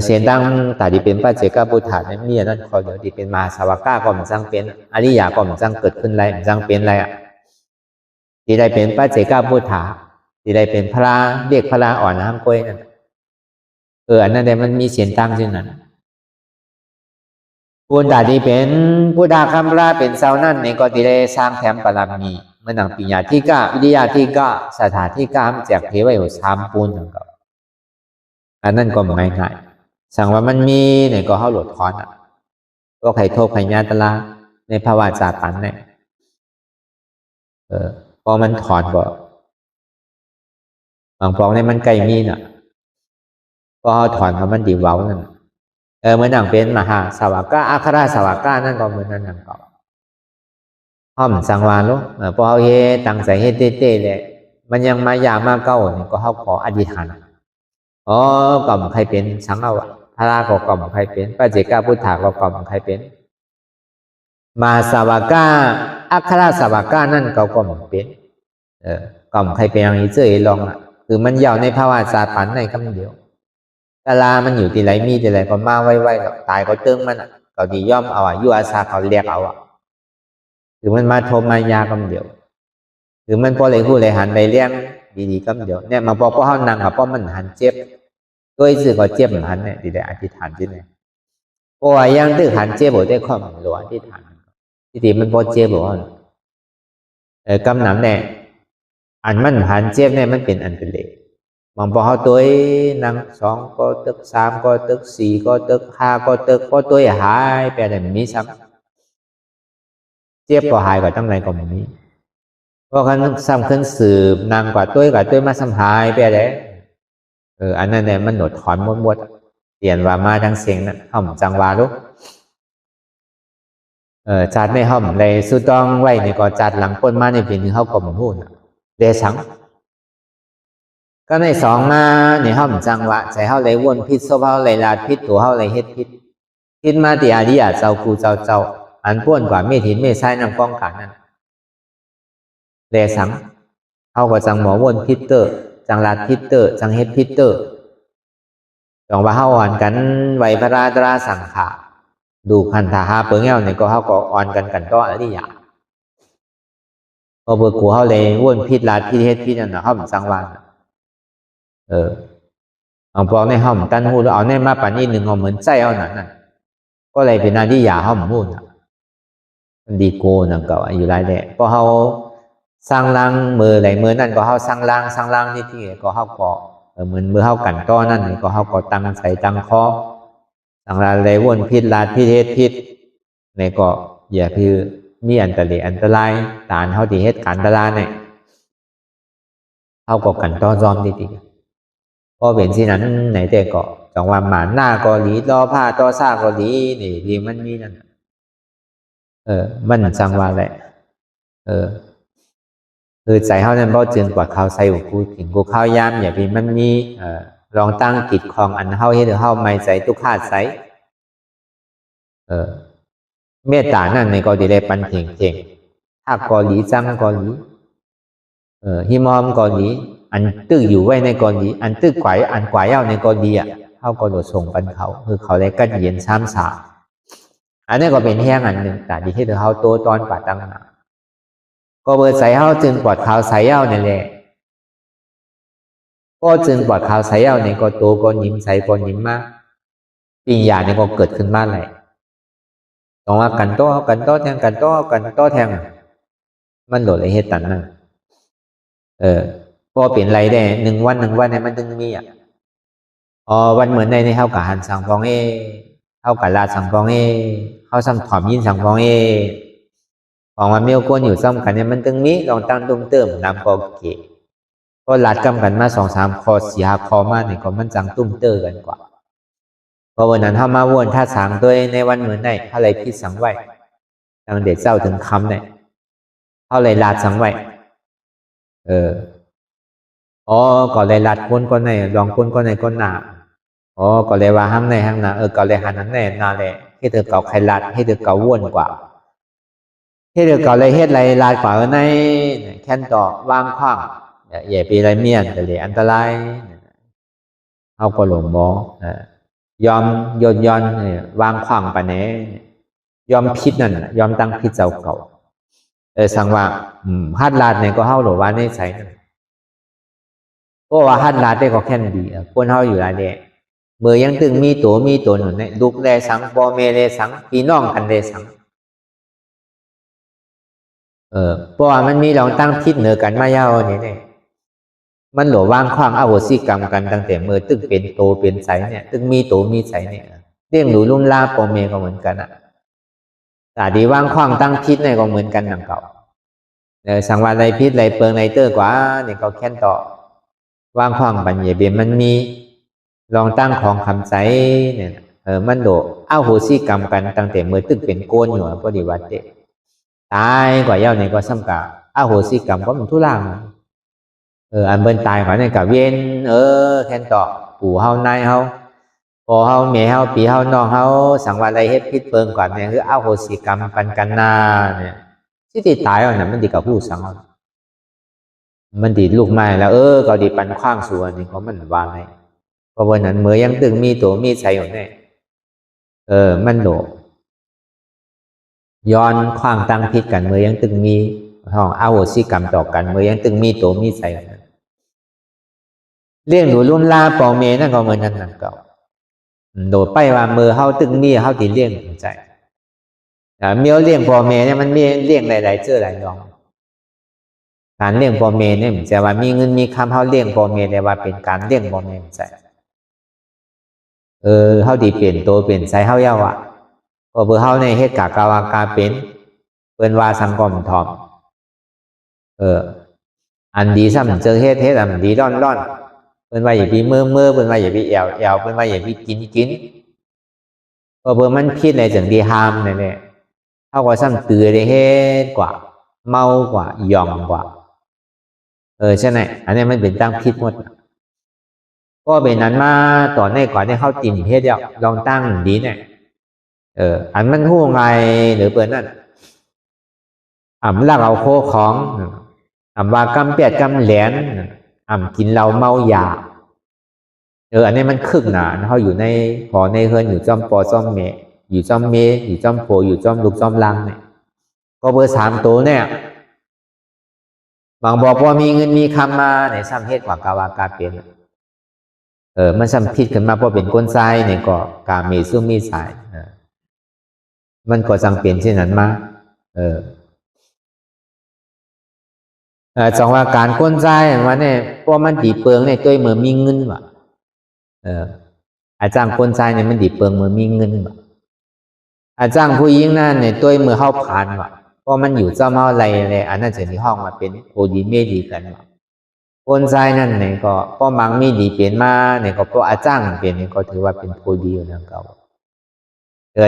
Speaker 3: เสียนตั้งตาดีเป็นพระเจก้าพุทธาเนี่ยมีนั่นคอยเดี๋ยวดีเป็นมหาสวากาก็มันจังเป็นอริยาก็มันจังเกิดขึ้นไรมันจังเป็นไรที่ได้เป็นพระเจก้าพุทธาที่ได้เป็นพระเรียกพระอ่อนห้ามกล้วยนั่นอันนั้นแต่มันมีเสียนตั้งซึ่งนั้นผู้ตาดีเป็นผู้ดาคำราเป็นเจ้านั่นในก็ที่ได้สร้างแถมปรมีเมื่อหนังปิญญาที่ก้าวิทยาที่ก้าสถานที่ก้ามแจกเทวะอยู่3 ปูนนั่นก็อันนั้นก็ง่ายสั่งว่ามันมีเนี่ยก็เขาหลุดถอนก็ไข่โทษไข่ยาตลาในภาวะจากปันเนี่ยพอมันถอนบ่ บางปองเนี่ยมันใกล้มีน่ะก็ถอนกับมันดีเว้านั่นเหมือนหนังเป็นมหาสาวกาอัคราสาวกานั่นก็เหมือนนั่นนั่นก็ห้อมสังวาลุพอเอาเฮตั้งใจเฮเต้ๆเลยมันยังมายามาเก้าเนี่ยก็เขาขออธิษฐานกล่อมใครเป็นสังเอาพระราก็กล่อมใครเป็นพระเจกาพุทธาก็กล่อมใครเป็นมาสาวกาอัคราสาวกานั่นก็กล่อมเป็นกล่อมใครเป็นอย่างนี้เจอลองคือมันยาวในภาวะสาปันในคำเดียวตาลามันอยู่ที่ไหนมีที่ไหนก็มาไว้ตายก็เติมมันก็ดีย่อมเอาอยู่อาสาเขาเรียกเอาคือมันมาโทมายาคำเดียวคือมันพอเลยหูเลยหันเลยเลี้ยงดีๆคำเดียวเนี่ยมาบอกว่าเขานั่งกับเพราะมันหันเจ็บด้วยสื่อก็เจ็บหันเนี่ยดีได้อธิษฐานที่ไหนเพราะว่ายังตื้อหันเจ็บบอกได้ข้อมหลวงอธิษฐานที่มันพอเจ็บบอกกำหนำเนี่ยอันมันหันเจ็บเนี่ยมันเป็นอันเป็นเล็กมองพอเขาตัวนั่ง2ก็ตึก3ก็ตึก4ก็ตึก5ก็ตึกพอตัวหายไปแต่มีซ้ำเจ็บก็หายก็ตั้งไรก็มีเพราะกันซ้ำขึ้นสืบนางกว่าตัวมาซ้ำหายไปเลยอันนั้นเนี่ยมันหนดถอนหมดเปลี่ยนว่ามาทั้งเสียงนั้นห่อมจังวาลุกจัดในห่อมเลยสุดต้องไว้ในก็จัดหลังปนมาในปีนึงเขาก็หมุนหุ่นเดชังก็ใน2มาในห่อมจังวะใจเขาเลยวนพิษโซเขาเลยลาดพิษตัวเขาเลยเฮ็ดพิษมาติอาริยะเจ้ากูเจ้าอันป้วนกว่าเมถินเมษายนำกองกันนั่นเดชังเขาก็จังหมอวนพิษเตอร์จังลาดพิษเตอร์จังเฮ็ดพิษเตอร์ลองว่าเขาอ่อนกันไหวพระราตราสังขาดูพันธาหาเปิงเงาเนี่ยก็เขาก็อ่อนกันก็อะไรที่อย่างพอเบื่อกูเขาเลยวนพิษลาดพิษเฮ็ดพิษนั่นนะเขาเหมือนสังวานเอาปองในห้องตันหูแล้วเอาในมาปันนี้หนึ่งเอาเหมือนใจเอาหนันน่ะก็เลยเป็นนาที่ยาห้องมูนมันดีโกนั่นก็อยู่ไรแหละพอเขาสร้างล่างมือไหลมือนั่นก็เขาสร้างล่างนี่ที่ก็เขาก็เหมือนมือเขากันต้อนั่นก็เขาก็ตั้งใส่ตั้งคอสังลาเลยวนพิษลาดพิษเฮ็ดพิษในก็อย่าคือมีอันตรายฐานเขาที่เฮ็ดการตลาดเนี่ยเขาก็กันต้อซ้อมดีๆพอเป็นที่นั้นไหนแต่ก็จังว่าหมาหน้าก็หลีล้อผ้าต่อซ่าก็หลีนี่ดีมันมีนั่นมันจังว่าแหละคือใจเขานั้นบ่จึงกว่าเขาใส่กูถึงกูเข้ายามอย่าเป็นมันมีลองตั้งกิจของอันเฮาเฮ็ดเฮาไม่ใส่ตุกขาดใส่เมตตานั่นในก็ได้ปันเก่งถ้าก็หลีจังก็หลีหิมอมก็หลีอันตื้ออยู่ไว้ในกอดีอันตื้อไกวอันไกวเอาในกอดีเขาก็โดดส่งปันเขาคือเขาได้กันเย็น3-3อันนี้ก็เป็นแห้งอันหนึ่งแต่ดีที่เขาโตตอนป่าตั้งนาก็เบอร์ใส่เขาจึงปลอดข่าวใส่เอาเนี่ยแหละก็จึงปลอดข่าวใส่เอาเนี่ยก็โตก็ยิ้มใส่ก็ยิ้มมากปีญาเนี่ยก็เกิดขึ้นมาเลยต้องว่ากันโตแทงมันโดดเลยเหตุตันนั่นพอเปลี่ยนไรได้1 วันเนี่ยมันถึงมีวันเหมือนในเข้ากับหันสังฟองเข้ากับลาสังฟองเข้าซ้ำถอมยินสังฟองของมันมีโอกาสอยู่ซ้ำกันเนี่ยมันถึงมีลองตั้งตุ้มเติมน้ำก็เก๋ก็ลัดกำกันมา2-3 คอ4-5 คอมาเนี่ยก็มันจังตุ้มเตอร์กันกว่าพอวันนั้นเข้ามาวนท่าสังตัวในวันเหมือนในเขาเลยพิษสังไว้ตั้งเด็ดเจ้าถึงคำเนี่ยเขาเลยลาดสังไว้ก็เลยลัดคนก็ในลองคนก็ในก็หนาก็เลยว่าห้างในห้างหนาก็เลยหันนั้นแน่นาแหละให้เธอเก่าใครลัดให้เธอเก่าว่นกว่าให้เธอเก่าเลยเฮ็ดไรลาดกว่าในแค่นต่อวางขว้างอย่าปีไรเมียนแต่เลยอันตรายเอาก็หลงมอยอมย้อนวางขว้างปะเนี้ยอมพิษนั่นยอมตั้งพิษเจ้าเก่าสังว่าฮัดลาดเนี่ยก็เข้าหรือว่าในใส่เพราะว่าฮัดลาดได้ก็แค่ดีคนเข้าอยู่อะไรเนี่ยเมื่อยังตึงมีตัวหนุนเนี่ยดุกแลสังปอเมเลสังพี่น้องกันเลสังเพราะว่ามันมีลองตั้งพิษเหนือกันมายาวเนี่ยมันหลวว่างขว้างอโหสิกรรมกันตั้งแต่เมื่อตึงเป็นโตเป็นใสเนี่ยตึงมีโตมีใสเนี่ยเรื่องหลูลุ่มลาปอเมก็เหมือนกันแต่ดีว่างขว้างตั้งพิษเนี่ยก็เหมือนกันดังเก่าสังวาไรพิษไรเปิงไรเตอร์กว่าเนี่ยก็แค่นต่อ วางความปัญญาเบียมันมีลองตั้งของคำใจเนี่ยมันโดเอาโหสิกรรมกันตั้งแต่เมื่อตึกเป็นโกนอยู่พอดีวัดเด็ตายกว่าเย้าเนี่ยก็ซ้ำกะเอาโหสิกรรมก็มันทุล่างอันเบิ่นตายกว่าเนี่ยกะเวียนแทนต่อปู่เฮานายเฮาพอเฮาแม่เฮาปีเฮาน้องเฮาสังวาอะไรเฮ็ดผิดเปิงก่อนเนี่ยคือเอาโหสิกรรมปันกันนาเนี่ยที่ติดตายเอาน่ะมันดีกับผู้สังมันดีลูกไม้แล้วก็ดีปันขว้างส่วนนี่เขามันวางให้เพราะวันนั้นเมื่อยังตึงมีตัวมีใส่อยู่เนี่ยมันโดย้อนขว้างตั้งพิษกันเมื่อยังตึงมีห้องเอาโหสิกรรมต่อกันเมื่อยังตึงมีตัวมีใส่เลี้ยงดูรุ่นลาปอเมนั่นก็เหมือนนั้นนั่นก็โดดไปว่ามือเฮาตึงมีเฮาตีเลี้ยงใจเมียวเลี้ยงปอเมเนี่ยมันมีเลี้ยงหลายๆเจ้อหลายดองการเลี้ยงปอเมเนี่ยมันจะว่ามีเงินมีคำเฮาเลี้ยงปอเมแต่ว่าเป็นการเลี้ยงปอเมใจเฮาดีเปลี่ยนตัวเปลี่ยนใจเฮาเย้าอ่ะก็เพื่อเฮาในเฮ็ดกากาวากาเป็นเปิ้นว่าสังกอมทอมอันดีซ้ำเจอเฮ็ดอันดีร่อนเปิ้นว่าอย่าพี่เมื่อเปิ้นว่าอย่าพี่แอวเปิ้นว่าอย่าพี่กินก็เพื่อมันคิดในจังดีหามนั่นแหละเฮาก็ซ้ำตื่อได้เฮ็ดกว่าเมากว่าย่องกว่าใช่ไหมอันนี้มันเป็นตั้งผิดหมดก็เป็นนั้นมาต่อในก่อนที่เขาติ่นเฮ็ดเดียวลองตั้งดีเนี่ยอันมันหู้ไงหรือเปิดนั่นลักเอาโคของว่ากำเปียดกำแหลนกินเหล้าเมายาอันนี้มันคึกหนาเขาอยู่ในพอในเฮือนอยู่จอมปอจอมเมอยู่จอมเมอยู่จอมโผอยู่จอมลูกจอมลังเนี่ยก็เบอร์3ตัวเนี่ยบางบอกว่ามีเงินมีคำมาในซ้ำเฮ็ดกว่ากาวากาเป็นมันซ้ำผิดขึ้นมาเพราะเป็นก้นทรายเนี่ยก็กาเมซุ่มมีสายมันก็จังเปลี่ยนเช่นนั้นมาจังว่าการก้นทรายว่าเนี่ยเพราะมันดีเปิงเนี่ยตัวเมื่อมีเงินว่ะอาจารย์ก้นทรายเนี่ยมันดีเปิงเมื่อมีเงินว่ะอาจารย์ผู้หญิงนั่นเนี่ยตัวเมื่อเข้าผ่านว่ะเพราะมันอยู่เจ้าเมาอะไรอันนั้นจะที่ห้องมาเป็นโพดีเมดีกันว่ะก้นทรายนั่นเนี่ยก็เพราะมังมีดีเปลี่ยนมาเนี่ยก็เพราะอาจารย์เปลี่ยนเนี่ยก็ถือว่าเป็นโพดีอยู่นั่นเก่า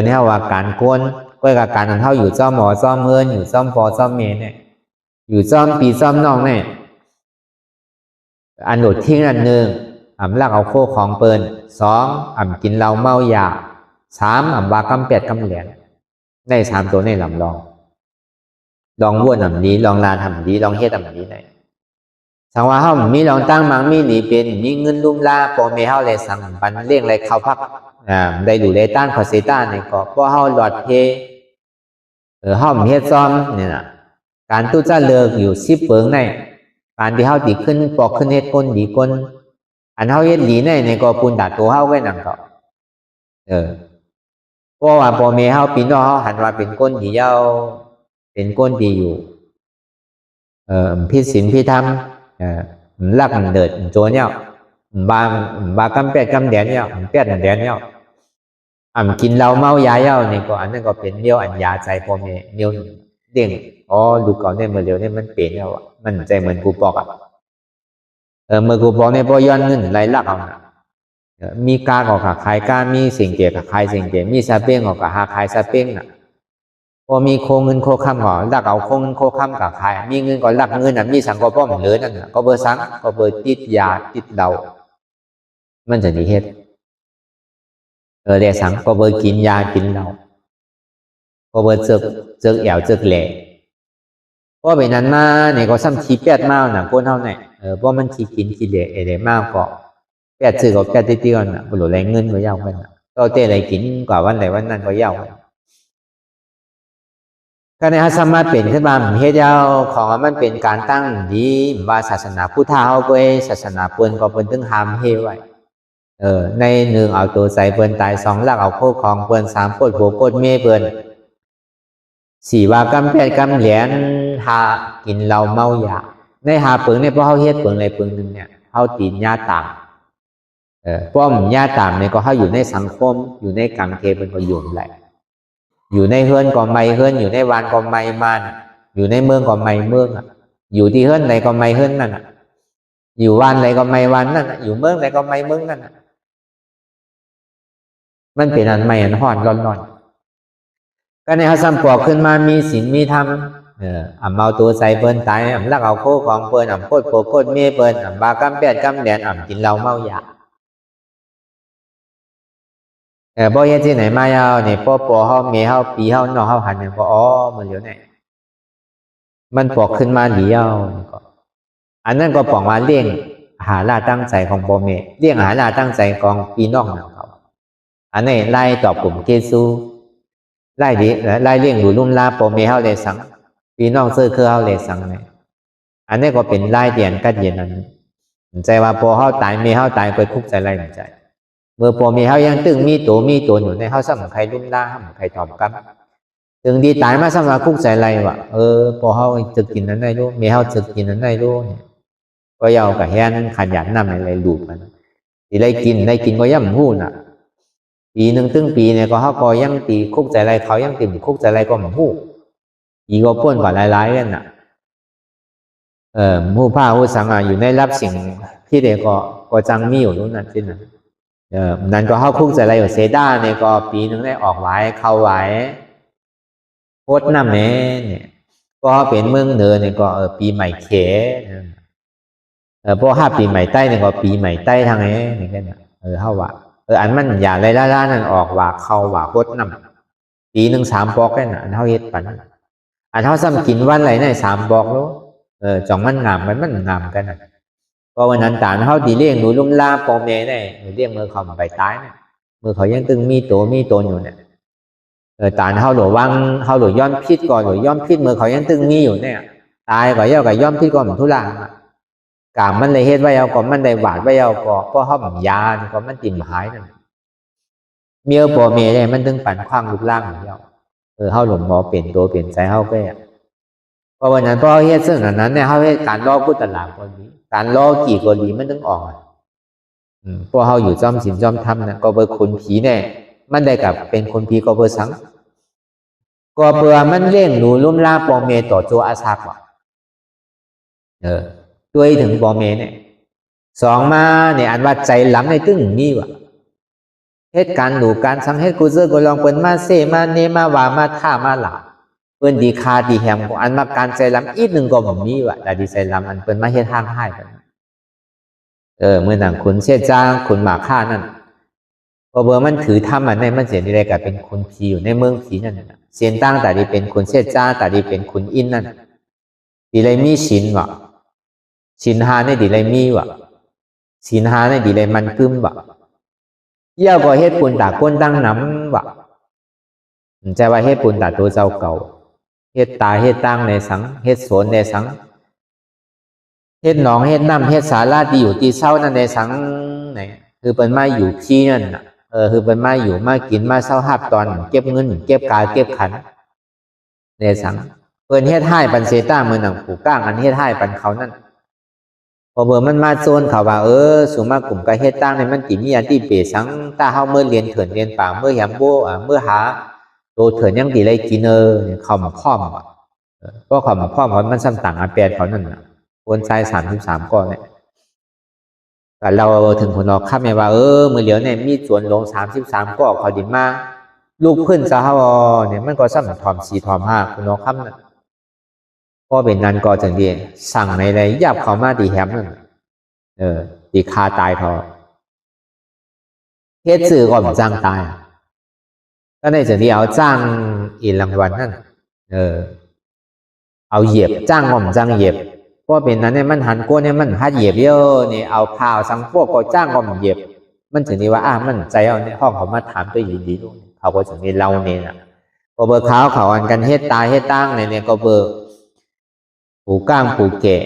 Speaker 3: เนี่ยว่าการก้นก็กับการนั้นเท่าอยู่เจ้าหมอเจ้าเมินอยู่เจ้าปอเจ้าเมเนี่ยอยู่จอมปีจอมน้องเนี่ยอันโดดทิ้งอันหนึ่งลักเอาโคของเปิล2กินเหล้าเมายา3ว่ากำเปียดกำแหลนได้3ตัวในลำลองบ้วนดีลองลาทำดีลองเฮ็ดทำดีได้สังว่าเฮามีลองตั้งมังมีหนีเป็นมีเงินลุ่มลาปอเมเฮาเลยสั่งปันเลี้ยงอะไรเข้าพักได้ดูได้ต้านคอเซต้าเนี่ยก็เพราะเฮาหลอดเพเฮาเฮ็ดซ้อมเนี่ยนะการตู้จะเลิกอยู่10เปิงในการที่เฮาดีขึ้นปอกขึ้นเฮ็ดก้นดีก้นอันเฮาเฮ็ดดีในก็ปูนดาตัวเฮาไว้นำก็เพราะว่าพ่อแม่เฮาพี่น้องเฮาหันว่าเป็นก้นดียาวเป็นก้นดีอยู่พี่ศีลพี่ธรรมลักเดิดโจเนี่ยบากำเป็ดกำแดนเนี่ยเป็ดแดนเนี่ยกินเหล้าเมายาเย้านี่ก็อันนั้นก็เป็นเดียวอันยาใจพ่อแม่เดียวเด้งดูก่อนเนี่ยเมื่อเดียวเนี่ยมันเปลี่ยนแล้วมันใจเหมือนกูปอกเมื่อกูปอกเนี่ยพอย้อนเงินไหลลักเอามีกาก็ขาขายกามีสิ่งเกี่ยวกับขายสิ่งเกี่ยวมีซาเป้งก็หาขายซาเป้งพอมีโคเงินโคคำก็ลักเอาโคเงินโคคำกับขายมีเงินก็ลักเงินมีสังก็ป้อมเหลือนั่นก็เบอร์สังก็เบอร์ติดยาติดเหล้ามันจะดีเฮ็ดเดสังก็เบอร์กินยากินเหล้าก็เบอร์เจิกแอวเจิกแหล่เพราะเป็นนั้นมาเนี่ยก็ซ้ำทีแปดมากนะก้นเท่าเนี่ยเพราะมันทีกินทีเหล่มากก็แปดซื้อก็แปดตีกันนะบุหรี่แรงเงินก็ยาวไปนะก็เต้อะไรกินกว่าวันไหนวันนั้นก็ยาวก็ในฮัสมาเปลี่ยนขึ้นมาเฮ็ดยาวของมันเป็นการตั้งดีว่าศาสนาพุทธาเอาไปศาสนาปุนก็เป็นตึงหามเฮไว้ใน1เอาตัวใส่เปิ้นตาย2ลักเอาโคของเปิ้น3ปดโผปดเมเปิ้น4ว่ากำแพดกำแหลน5กินเหล้าเมายาใน5เปิงเนี่ยพอเฮาเฮ็ดเปิงใดเปิงนึงเนี่ยเฮาตีนญาตามป้อมญาตามเนี่ยก็เฮาอยู่ในสังคมอยู่ในกังเทเป็นก็อยู่แหละอยู่ในเฮือนก็ไม่เฮือนอยู่ในวานก็ไม่มานอยู่ในเมืองก็ไม่เมืองอยู่ที่เฮือนใดก็ไม่เฮือนนั่น อยู่วันไหนก็ไม่วันนั่นอยู่เมืองไหนก็ไม่เมืองนั่นมันเป็นอันไม่อันห่อนร้อนๆก็ในเขาซ้ำปอกขึ้นมามีศีลมีธรรมเมาตัวใส่เปิ้นตายลักเอาโคของเปิ้นโคตรโปโคตรเมียเปิ้นบากำแปดกำแดนกินเหล้าเมายาบ่เฮ็ดที่ไหนมาเอาเนี่ยพ่อเฮาเมียเฮาปีเฮาน้องเฮาหันเนี่ยก็มันเหลียวเนี่ยมันปอกขึ้นมาเดียวก็อันนั้นก็ปอกมาเลี้ยงหาลาตั้งใจของพ่อแม่เลี้ยงหาลาตั้งใจของพี่น้องเขาอันนี้ไล่ตอบกลุ่มเกซูไล่เลี้ยงดูลุ่มลาพ่อแม่เฮาได้สังพี่น้องซื้อคือเฮาได้สังเนี่ยอันนี้ก็เป็นไล่เดียนกัดเย็นนั้นใจว่าพอเฮาตายแม่เฮาตายก็ทุกข์ใจไล่ใจเมื่อพ่อแม่เฮายังตึงมีตัวอยู่ในเฮาซ้ำใครลุ่มลาใครตอบกันถึงดีตายมาซ้ำว่าทุกข์ใจไล่ว่าพอเฮาจะกินนั้นได้รู้แม่เฮาจะกินนั้นได้รู้เนี่ยก็ยาวกับแฮนขยันนำอะไรลูกมันสิได้กินก็ย่ำหู้น่ะปีนึงตึงปีเนี่ยก็เฮาก็ยังตีคุกใจไรเขายังติ่มคุกใจไรก็หู้อีก็ป้นกว่าหลายๆกันน่ะหู้ผ้าหู้สังอยู่ในรับสิ่งที่เด็กก็จังมีอยู่นู่นนั่นที่นั่นนั่นก็เฮาคุกใจไรอยู่เซด้าเนี่ยก็ปีนึงได้ออกไหวเข้าไหวโคตรน้ำเนี่ยก็เป็นเมืองเหนือเนี่ยก็ปีใหม่เขพอ5 ปีใหม่ใต้เนี่ยก็ปีใหม่ใต้ทางนี้นี่กันน่ะเฮาว่าอันมันอย่าไรล่านั่นออกว่าเข้าว่าโคตรน้ำปีนึง3 ปอกกันน่ะอันเฮาเฮ็ดปันอันเฮาซ้ำกินวันไหนได้3 ปอกแล้วจ่องมันงามมันงามกันน่ะก็วันนั้นตาเฮาดีเลี้ยงหนูลุ่มลาพ่อแม่ได้เลี้ยงมือเขาไปตายเนี่ยมือเขายังตึงมีตัวอยู่เนี่ยตาเฮาหลวังเฮาหลย้อนพิษก่อนหลย้อนพิษมือเขายังตึงมีอยู่เนี่ยตายก็กับย้อนพิษก่อนทุลังกามมันเลยเฮ็ดไว้เอาก็มันได้หวาดไว้เอาก็เพราะเฮาแบบยาก็มันติ่มหายนั่นเมียพ่อแม่ได้มันถึงปั่นคว้างลูกล่างอย่างเดียวเฮาหลงหมอเปลี่ยนตัวเปลี่ยนใจเฮาไปเพราะวันนั้นพ่อเฮ็ดซึ่งอันนั้นเนี่ยเฮาเฮ็ดการล้อพุทธลาก็ดีการล้อกี่ก็ดีมันถึงออกเพราะเฮาอยู่จอมศีลจอมธรรมน่ะก็เบิ่คนผีแน่มันได้กับเป็นคนผีก็เบิ่สังก็เพื่อมันเลี้ยงหนูลุ่มลาพ่อแม่ต่อโจอาซักว่ะด้วยถึงพ่อแม่เนี่ย2มาเนี่ยอันว่าใจหล้ำในตึ้งมีว่ะเหตุการณ์หนูการสังเหตุกูเจอกูลองเปิ้นมาเซมาเนมาว่ามาท่ามาหลาเปิ้นดีคาดีแฮมของอันมาการใจหล้ำอีกหนึ่งก็บ่มีว่ะแต่ดีใจหล้ำอันเปิ้นมาเฮ็ดทางให้กันเมื่อนั้นคุณเสียจ้างคุณหมาฆ่านั่นพอเบอร์มันถือธรรมอันในมันเสียดีเลยกับเป็นคุณผีอยู่ในเมืองผีนั่นน่ะเสียนตั้งแต่ดีเป็นคุณเสียจ้าแต่ดีเป็นคุณอินนั่นดีเลยมีศีลว่ะศีล5ในดีเลยมีว่ะศีล5ในดีเลยมันกึ้มว่ะเย่าก็เฮ็ดปุญตาก้นตั้งน้ำว่ะใจว่าเฮ็ดปุญตาตัวเจ้าเก่าเฮ็ดตาเฮ็ดตั้งในสังเฮ็ดสวนในสังเฮ็ดหนองเฮ็ดน้ำเฮ็ดสาราที่อยู่ที่เศร้านั่นในสังไหนคือเป็นมาอยู่ที่นั่นน่ะคือเป็นมาอยู่มากินมาเศร้าหับตอนเก็บเงินเก็บกาเก็บขันในสังเพิ่นเฮ็ดให้ปันเซต้ามือหนังผูก้างอันเฮ็ดให้ปันเขานั่นพอเบอร์มันมาโซนเขาว่าสุมากลุ่มก็เฮ็ดตั้งในมันติมีอันที่เปสังตาเฮาเมื่อเรียนเถินเรียนป่าเมื่อยามโบเมื่อหาโตเถินยังดีเลยกินเขามาพร้อมก็เขามาพร้อมเขามันซ้ำต่างอาแปดเขานั่นน่ะคนชาย33ก้อนเนี่ยแต่เราถึงคนเราข้ามว่ามือเหลียวเนี่ยมีส่วนลง33ก้อเขาดินมาลูกขึ้นซะเฮาเนี่ยมันก็ซ้ำถอม4ถอม5คนเราข้ามน่ะพอเป็นนั้นก็จังดีสั่งในไรยับเขามาดีแฮมนั่นดีคาตายเขาเฮ็ดสื่อก่อนจ้างตายก็ในจังดีเอาจ้างอีรางวัลนั่นเอาเหยียบจ้างก่อนจ้างเหยียบเพราะเป็นนั้นเนี่ยมันหันก้นเนี่ยมันหัดเหยียบเยอะนี่เอาพาวสังพวกก็จ้างก่อนเหยียบมันถึงดีว่ามันใจเอาเนี่ยห้องเขามาถามตัวดีๆลูกเขาก็ถึงดีเราเนี่ยนะก็เบอร์เขาอันกันเฮ็ดตายเฮ็ดตั้งเนี่ยก็เบอร์ปูก้างปูเกะ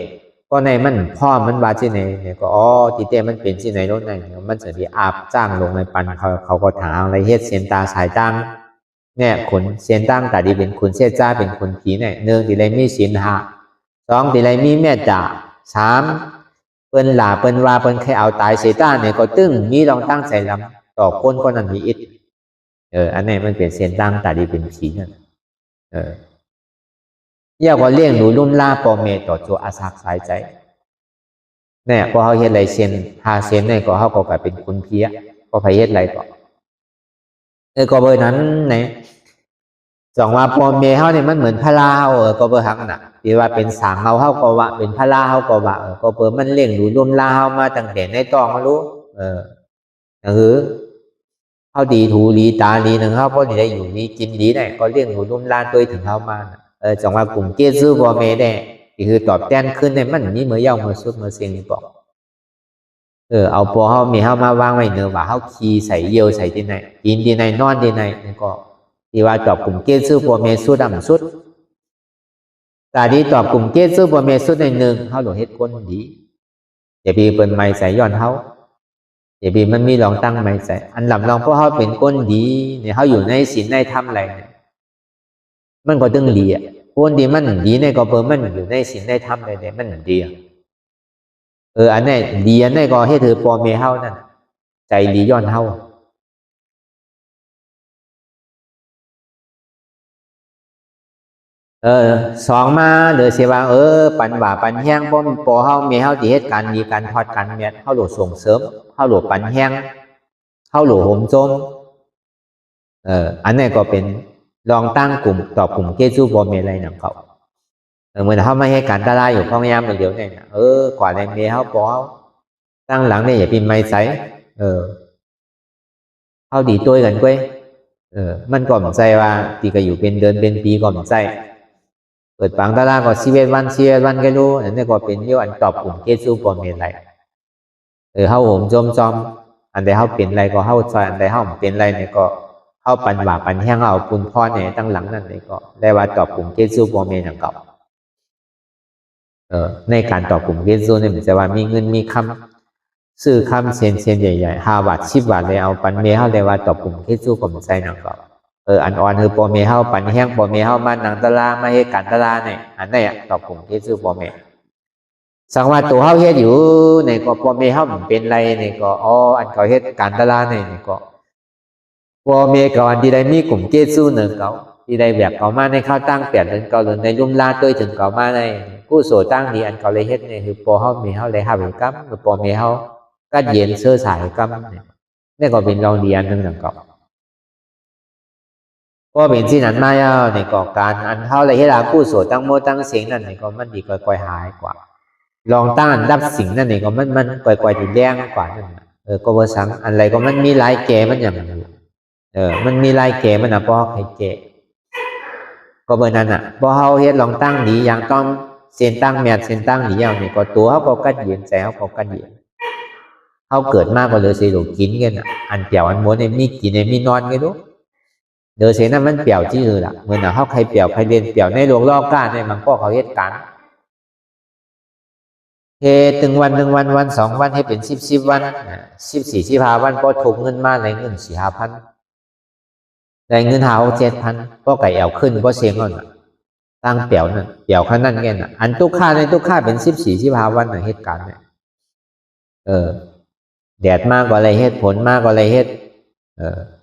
Speaker 3: ก็ในมันพ่อมันบาที่ไหนเนี่ยก็ที่เต้มันเป็นที่ไหนโน่นไหนมันจะดีอาบจ้างลงในปันเขาก็ถามอะไรเฮ็ดเสียนตาสายตั้งเนี่ยขนเสียนตั้งแต่ดีเป็นคนเสียจ้าเป็นคนผีเนี่ย1ดีเลยมีศีล5 2ดีเลยมีเมตตา3เปิ้นหลาเปิ้นว่าเปิ้นใครเอาตายเสียต้าเนี่ยก็ตึ้งมีลองตั้งใจลำต่อคนก็นั่นมีอิดอันนี้มันเป็นเสียนตั้งแต่ดีเป็นผีนั่นเย่าก็เลี้ยงหนูลุ่มล่าปอเมต่อโจอาซักสายใจ เนี่ยพอเขาเฮ็ดไรเซน5 เซนเนี่ยก็เขาก็กลายเป็นคนเพี้ยก็ไปเฮ็ดไรก็ก็เบอร์นั้นเนี่ยสองว่าพอเมเขาเนี่ยมันเหมือนพระลาก็เบอร์หักน่ะที่ว่าเป็นสางเขาก็ว่าเป็นพระลาเขาก็ว่าก็เบอร์มันเลี้ยงดูร่วมลาเขามาตั้งแต่ในตองมารู้คือเขาดีถูดีตาดีหนึ่งเขาพอดีได้อยู่ดีกินดีได้ก็เลี้ยงดูร่วมลาตัวถึงเขามาสองว่ากลุ่มเกซื้อพอเมได้คือตอบแทนขึ้นในมันนี่เมื่อย่าเมื่อสุดเมื่อเสียงนี่บอกเอาพอเขามีเขามาวางไว้เนื้อว่าเขาขี่ใส่เยี่ยวใส่ที่ไหนกินที่ไหนนอนที่ไหนนี่ก็ที่ว่าตอบกลุ่มเกซื้อพอเมสุดดำสุดแต่ที่ตอบกลุ่มเกซื้อพอเมสุดในหนึ่งเขาหลงเฮ็ดคนดีอย่าไปเป็นไม้ใส่ย้อนเขาอย่าไปมันมีลองตั้งไม้ใส่อันหลับลองเพราะเขาเป็นคนดีเนี่ยเขาอยู่ในศีลในธรรมอะไรเนี่ยมันก็ตึงดีคนดีมันดีในก็เพิ่มมันอยู่ในศีลในธรรมเลยมันดีอันนี้ดีอันนี้ก็ให้เธอพอเมเฮานั่นใจดีย้อนเฮาสองมาเดือเสียว่าปันบ่าปันแห้งป้อมปอเฮาเมเฮาที่เหตุการณ์มีการทอดกันเมียเฮาหลวส่งเสริมเฮาหลวปันแห้งเฮาหลวห่มจมอันนี้ก็เป็นลองตั้งกลุ่มตอบกลุ่มเกจูบอเมอะไรหนังเขาเหมือนเขาไม่ให้การตลาดอยู่ข้องยามเดียวเนี่ยกว่าในเมเขาปอตั้งหลังเนี่ยอย่าพิมพ์ไม่ใส่เขาดีตัวกันกว้ยมันก่อมใจว่าตีก็อยู่เป็นเดือนเป็นปีก่อมใจเปิดปังตลาดก็11 วันก็รู้อันนี้ก็เป็นเยอะอันตอบกลุ่มเกจูบอเมอะไรเขาห่มจมจอมอันใดเขาเป็นไรก็เขาใจอันใดเขาเป็นไรเนี่ยก็เข้าปันบ่าปันแห้งเอาปุนพ่อเนี่ยตั้งหลังนั่นเลยก็ได้ว่าตอบกลุ่มเกจูบอเมหนังเก่าในการตอบกลุ่มเกจูเนี่ยมันจะว่ามีเงินมีคำซื้อคำเซนใหญ่ๆ5 บาท10 บาทเลยเอาปันเมเข้าได้ว่าตอบกลุ่มเกจูผมใจหนังเก่าอันอ่อนคือปอเมเข้าปันแห้งปอเมเข้ามาหนังตลาไม่ให้การตลาเนี่ยอันนี้ตอบกลุ่มเกจูปอเมสังว่าตัวเขาเฮ็ดอยู่ในก็ปอเมเข้าเป็นไรในก็อันเขาเฮ็ดการตลาในก็พอเมก่อนที่ได้มีกลุ่มเกจูหนึ่งเขาที่ได้แบบเขามาในข้าวตั้งเปลี่ยนเก่าเลยในรุ่มลาตัวถึงเขามาในผู้โสตั้งดีอันเขาเลยเฮ็ดเนี่ยคือพอเขามีเขาเลยหาเป็นกัมหรือพอมีเขาก็เย็นเสื้อสายกัมเนี่ยนี่ก็เป็นลองดีอันหนึ่งหนังเขาพอเป็นที่นั้นมาในก่อการอันเขาเลยให้เราผู้โสตั้งโมตั้งเสียงนั่นเนี่ยก็มันดีก่อยหายกว่าลองตั้งอันดับสิ่งนั่นเนี่ยก็มันก่อยดีแรงกว่านั่นก็ว่าสังอะไรก็มันมีลายแก่มันอย่างนั้นมันมีลายแก่มันเพราะใครแก่ก็เบอร์นั้นพอเขาเฮ็ดลองตั้งดีอย่างต้องเส้นตั้งแมทเส้นตั้งดีอย่างนี้ก็ตัวเขาก็กัดเย็นใจเขาก็กัดเย็นเขาเกิดมากกว่าเลยสิลูกกินกันอันเปี่ยวอันม้วนเนี่ยมีกินเนี่ยมีนอนกันดูเดือเสียนั้นมันเปี่ยวที่อื่นเหมือนเขาใครเปี่ยวใครเรียนเปี่ยวในหลวงล่อก้านเนี่ยมันก็เขาเฮ็ดกันตึงวันวัน2 วันให้เป็น10 วัน14 15 วันก็ถูกเงินมาในเงิน4-5 พันได้เงิน7,000ก็ไก่แอวขึ้นก็เสียงอ่ะตั้งเปี่ยวนั่นเปี่ยวขั้นนั่นแกน่ะอันตุกค่าในตุกค่าเป็น14-15 วันเหตุการณ์เนี่ยแดดมากกว่าอะไรเหตุผลมากกว่าอะไรเหตุ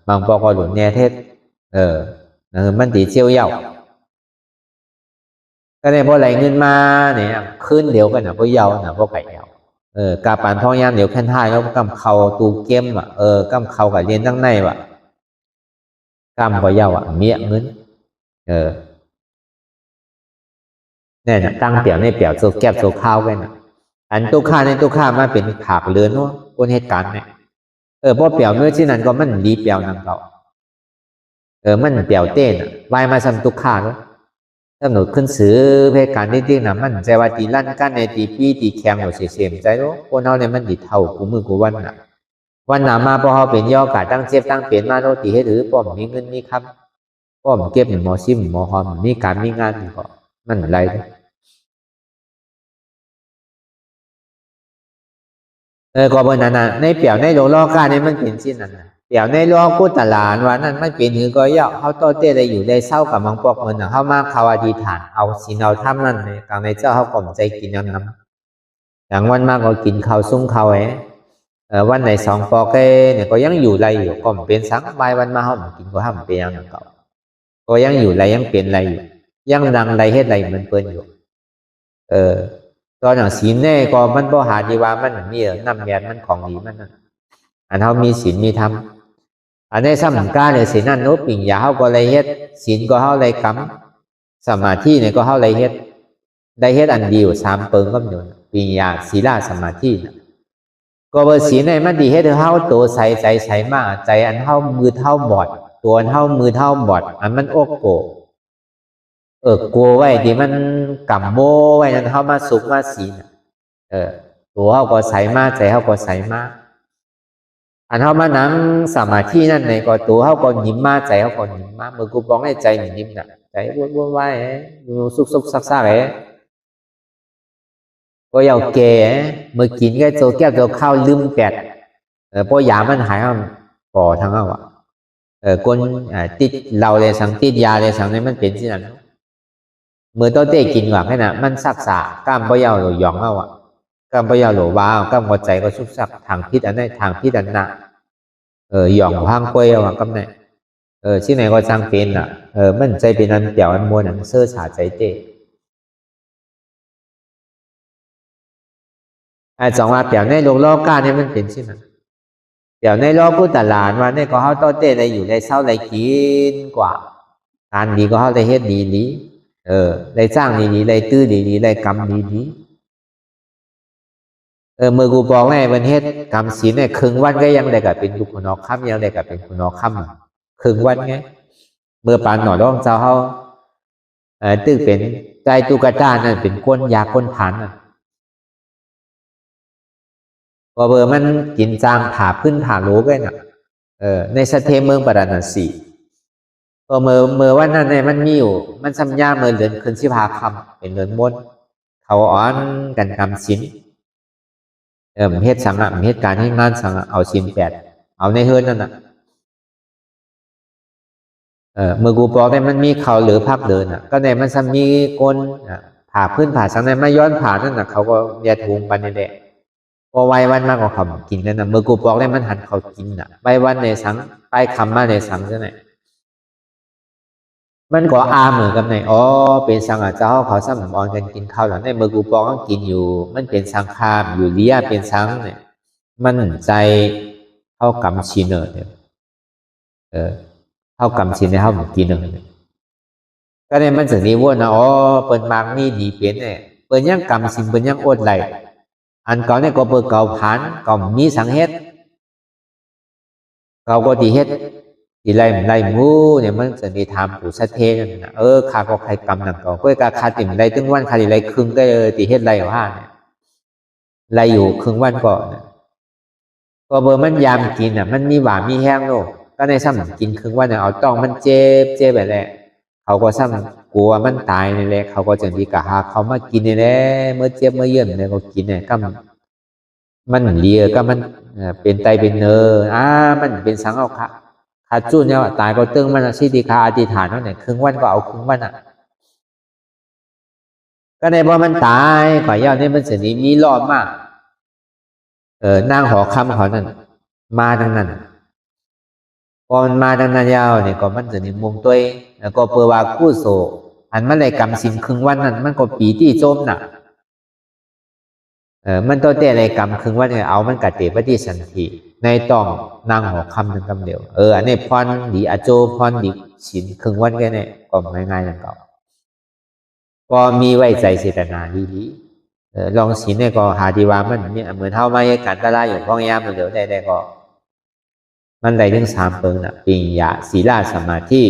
Speaker 3: บางปอก็หลุดแน่เทศมันตีเชี่ยวเย่าก็ได้พอไหลเงินมาเนี่ยขึ้นเดี๋ยวกันพอเย่าพอไก่แอวกาปานท้องยามเดี๋ยวแค่ท้ายแล้วกำเขาตูเกมกำเขากับเรียนตั้งในกำก็เย่าเมียเงินเนี่ยตั้งเปี่ยวในเปี่ยวโซแก็บโซข้าวกันอันตู้ข้าในตู้ข้ามาเป็นผากเลือนว่าคนเหตุการณ์เนี่ยเพราะเปี่ยวเมื่อที่นั้นก็มันดีเปี่ยวนั่งเก่ามันเปี่ยวเต้นวายมาซ้ำตู้ข้าเนาะถ้าหนูขึ้นซื้อเพศการที่นะมันใจว่าตีลั่นกันในตีปี้ตีแข็งหรือเสียมใจเนาะคนเอาเนี่ยมันดีเท่ากูมือกูวันวันหนามาพอเขาเป็นย่อกาตั้งเจ็บตั้งเปลี่ยนมาโนตีให้ถือป้อมมีเงินมีคำป้อมเก็บหมอซิมหมอหอมมีการมีงานก็มันอะไรก็บนนั้นในเปี่ยวในโลล้อก้านี่มันเป็นชิ้นนั้นเปี่ยวในล้อกู้ตลาดว่านั่นมันเป็นหือก็ย่อเขาโตเต้ได้อยู่ได้เศร้ากับมังปอกเงินเขามาเขาอธิษฐานเอาสินเอาทำนั่นในกลางในเจ้าเขากล่อมใจกินน้ำอย่างวันมากก็กินข้าวซุ้มข้าววันไหน2 ปอกเนี่ยก็ยังอยู่ไรอยู่ก็เป็นสังใบวันมาเขากินก็ห้ามเป็นอย่างเก่าก็ยังอยู่ไรยังเปลี่ยนไรอยู่ยังดังไรเฮ็ดไรเหมือนเปิ้นอยู่ ตอนอย่างศีลเนี่ยก็มันบ่หาดีว่ามันมีน้ำแยนมันของดีมันนั่นอันเฮามีศีลมีธรรมอันนี้สำคัญเลยศีลนั่นโนปิญญาเฮาก็เลยเฮ็ดศีลก็เฮาเลยกำสมาธิเนี่ยก็เฮาเลยเฮ็ดได้เฮ็ดอันเดียว3เปิงก็อยู่ปิญญาศีลสมาธิก็บ่ศีลเนี่ยมันดีเฮ็ดให้เฮาตัวใสใจใสมากใจอันเฮามือเฮาบอดตัวอันเฮามือเฮาบอดอันมันอกโกกลัวไว้ที่มันกำโมไว้นั่นเฮามาสุขมาศีลตัวเฮาก็ใสมากใจเฮาก็ใสมากอันเฮามานั่งสมาธินั่นในก็ตัวเฮาก็ยิ้มมากใจเฮาก็ยิ้มมากมือกูบอกให้ใจยิ้มน่ะใจวุ่นๆไว้อยู่สุกๆซักๆก็ยาวแก่มือกินก็โจแก้วโจข้าวลืมแปดเพราะยามันหายเฮาป่อทั้งเฮาคนติดเหล้าเลยสังติดยาเลยสังนี่มันเป็นที่นั่นมือต้นเต้กินกว่าแค่น่ะมันซักษากล้ามบ่ยาวหรือยองเฮากล้ามบ่ยาวหรือว้าวกล้ามหัวใจก็สุกซักทางพิษอันนั้นทางพิษอันน่ะหย่องพังกล้วยเอากำไหนที่ไหนก็ช่างเป็นน่ะมันใจเป็นอันเปี่ยวอันมวลอันเสื้อฉาใจเต้จังว่าเปี่ยวในโลกโลกาเนี่ยมันเป็นที่นั่นเปี่ยวในโลกพุทธลานว่าเนี่ยก็เฮาต้นเต้ได้อยู่ได้เศร้าได้กินกว่าการดีก็เฮาได้เฮ็ดดีนี้ได้สร้างดีๆได้ตื้อดีๆได้กรรมดีๆมือกูบอกให้มันเฮ็ดกรรมศีลเนี่ยครึ่งวันก็ยังได้กับเป็นทุกคนออกค่ำยังได้กับเป็นคนออกค่ำครึ่งวันไงเมื่อปานหน่อร้องเจ้าเฮาตื้อเป็นใจตุกตานั่นเป็นก้นยาก้นผ่านน่ะพอเบอร์มันกินจางผ่าพื้นผ่าโลกเลยน่ะในสเทเมืองปราณสีก็เมื่อวันนั้นเนี่ยมันมีอยู่มันสัญญาเมื่อเดือนคืนสิบห้าค่ำเป็นเดือนมดเขาอ้อนกันกรรมศีลเฮ็ดสังเหตุการณ์ให้งานสังเอาศีล8เอาในเฮือนนั่นน่ะเมื่อกูบอกได้มันมีเขาหรือภาคเดินน่ะก็ในมันจะมีก้นผ่าพื้นผ่าสังในมาย้อนผ่านั่นน่ะเขาก็แยกทุงปันนี่แหละพอไว้วันมากกว่าเขากินกันน่ะเมื่อกูบอกได้มันหันเขากินน่ะไว้วันในสังไปคำมาในสังใช่ไหมมันก็เหมือนกับในเป็นสังอาเจ้าเขาสมอนกันกินข้าวหลังในเมื่อกูปองกินอยู่มันเป็นสังคามอยู่เลี้ยเป็นสังเนี่ยมันใจเข้ากำชีเนอร์เนี่ยเข้ากำชีในเข้ากินเนอร์เนี่ยก็ในมันถึงนี้ว่านะเปิดมากนี่ดีเปลี่ยนเนี่ยเปิดยังกำชินเปิดยังอดไหลอันเก่าเนี่ยก็เปิดเก่าผ่านเก่ามีสังเฮ็ดเก่าก็ดีเฮ็ดที่ไล่มูเนี่ยมันจะมีทำผู้ชัดเจนนะข้าก็ใครกำหนักก็ก็การคาติ่มไล่ตึ้งวันคาดิไล่ครึ่งก็ตีเฮ็ดไล่ว่าเนี่ยไล่อยู่ครึ่งวันก่อนก็เบอร์มันยามกินมันมีหวานมีแห้งโลกก็ในซ้ำกินครึ่งวันเนี่ยเอาต้องมันเจ็บแบบแหละเขาก็ซ้ำกลัวมันตายนี่แหละเขาก็จะดีกะหาเขามากินนี่แหละเมื่อเจ็บเมื่อเยื่อเนี่ยเขากินเนี่ยก็มันเลียก็มันเป็นไตเป็นเนื้อมันเป็นสังเอาค่ะขาดจุนเนี่ยตายก็ตึงมันชิติคาอธิษฐานนั่นเนี่ยครึ่งวันก็เอาครึ่งวันก็ในพอมันตายข่อยยาวเนี่ยมันเสียนี้มีรอดมากนางหอคำเขานั่นมาดังนั้นพอมันมาดังนั้นยาวเนี่ยก็มันเสียนี้มุมตัวแล้วก็เปิดว่ากู้โซอันมันเลยกำสินครึ่งวันนั้นมันก็ปีที่โจมน่ะมันตัวเตะอะไรกำครึ่งวันเนี่ยเอามันกัดเตะปฏิสันติในต้องนางหอคำหนึ่งคำเดียวอันนี้พรดีอโจพรดีสินครึ่งวันแค่นี้ก็ง่ายๆนั่นก็พอมีไว้ใจเจตนาดีๆลองสินเนี่ยก็หาดีว่ามันเนี่ยเหมือนเท่าไม่การตลาดอยู่พ้องยามมันเดี๋ยวได้ก็มันได้ถึง3เปิงน่ะปิญญาศีลสมาธิ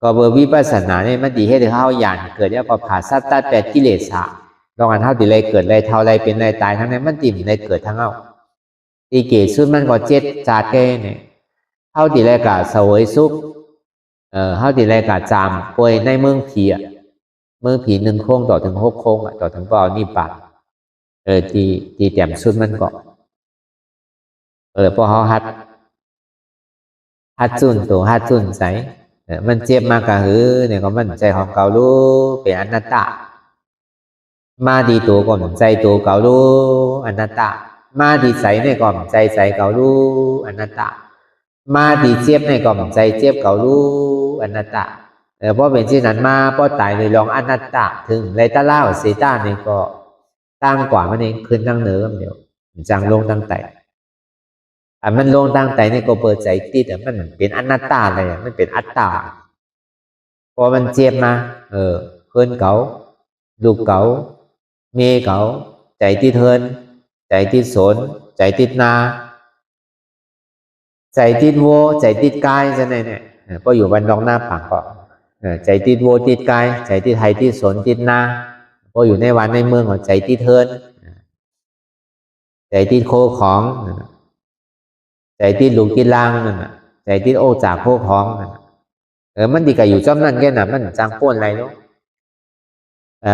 Speaker 3: ก็เบอร์วิปัสสนาเนี่ยมันดีให้ถึงเท่าหยานเกิดแล้วก็ผ่าสัตว์8กิเลสลองอันเท่าดีเลยเกิดเลยเท่าไรเป็นไรตายทั้งนั้นมันติ่มเลยเกิดทั้งเอาตีเกศสุดมันก็7จาดแก่เนี่ยเท่าดีเลยกะเสวยสุขเท่าดีเลยกะจามป่วยในเมืองผีเมืองผี1โค้งต่อถึง6โค้งต่อถึงเปล่านี่ปากตีแต้มสุดมันก็พอเขาฮัดจุนตัวฮัดจุนใสมันเจ็บมากกะเนี่ยก็มันใจของเก่ารู้เป็นอนัตตามาดีตัวก่อนใจตัวเก่ารู้อนัตตามาดีใสในก่อนใจใสเก่ารู้อนัตตามาดีเจ็บในก่อนใจเจ็บเก่ารู้อนัตตาเพราะเป็นเช่นนั้นมาเพราะตายในลองอนัตตาถึงไรตะเล่าเซต้านี่ก็ ตั้งกว่ามันเองขึ้นตั้งเหนือเดียวจังลงตั้งแต่มันลงตั้งแต่นี่ก็เปิดใจติดมันเป็นอนัตตาเลยมันเป็นอัตตาพอมันเจ็บมาเพื่อนเก่าลูกเก่าเมียเก่าใจติดเทินใจติดสนใจติดนาใจติดโวใจติดกายจะเนี่ยพออยู่วันดองหน้าปากก็ใจติดโวติดกายใจติดไทยติดสนติดนาพออยู่ในวันในเมืองก็ใจติดเทินใจติดโคของใจติดลูกติดล่างนั่นใจติดโอจากโคของมันดีกับอยู่จ้อมนั่นแค่น่ะมันจังป้นอะไรเนาะ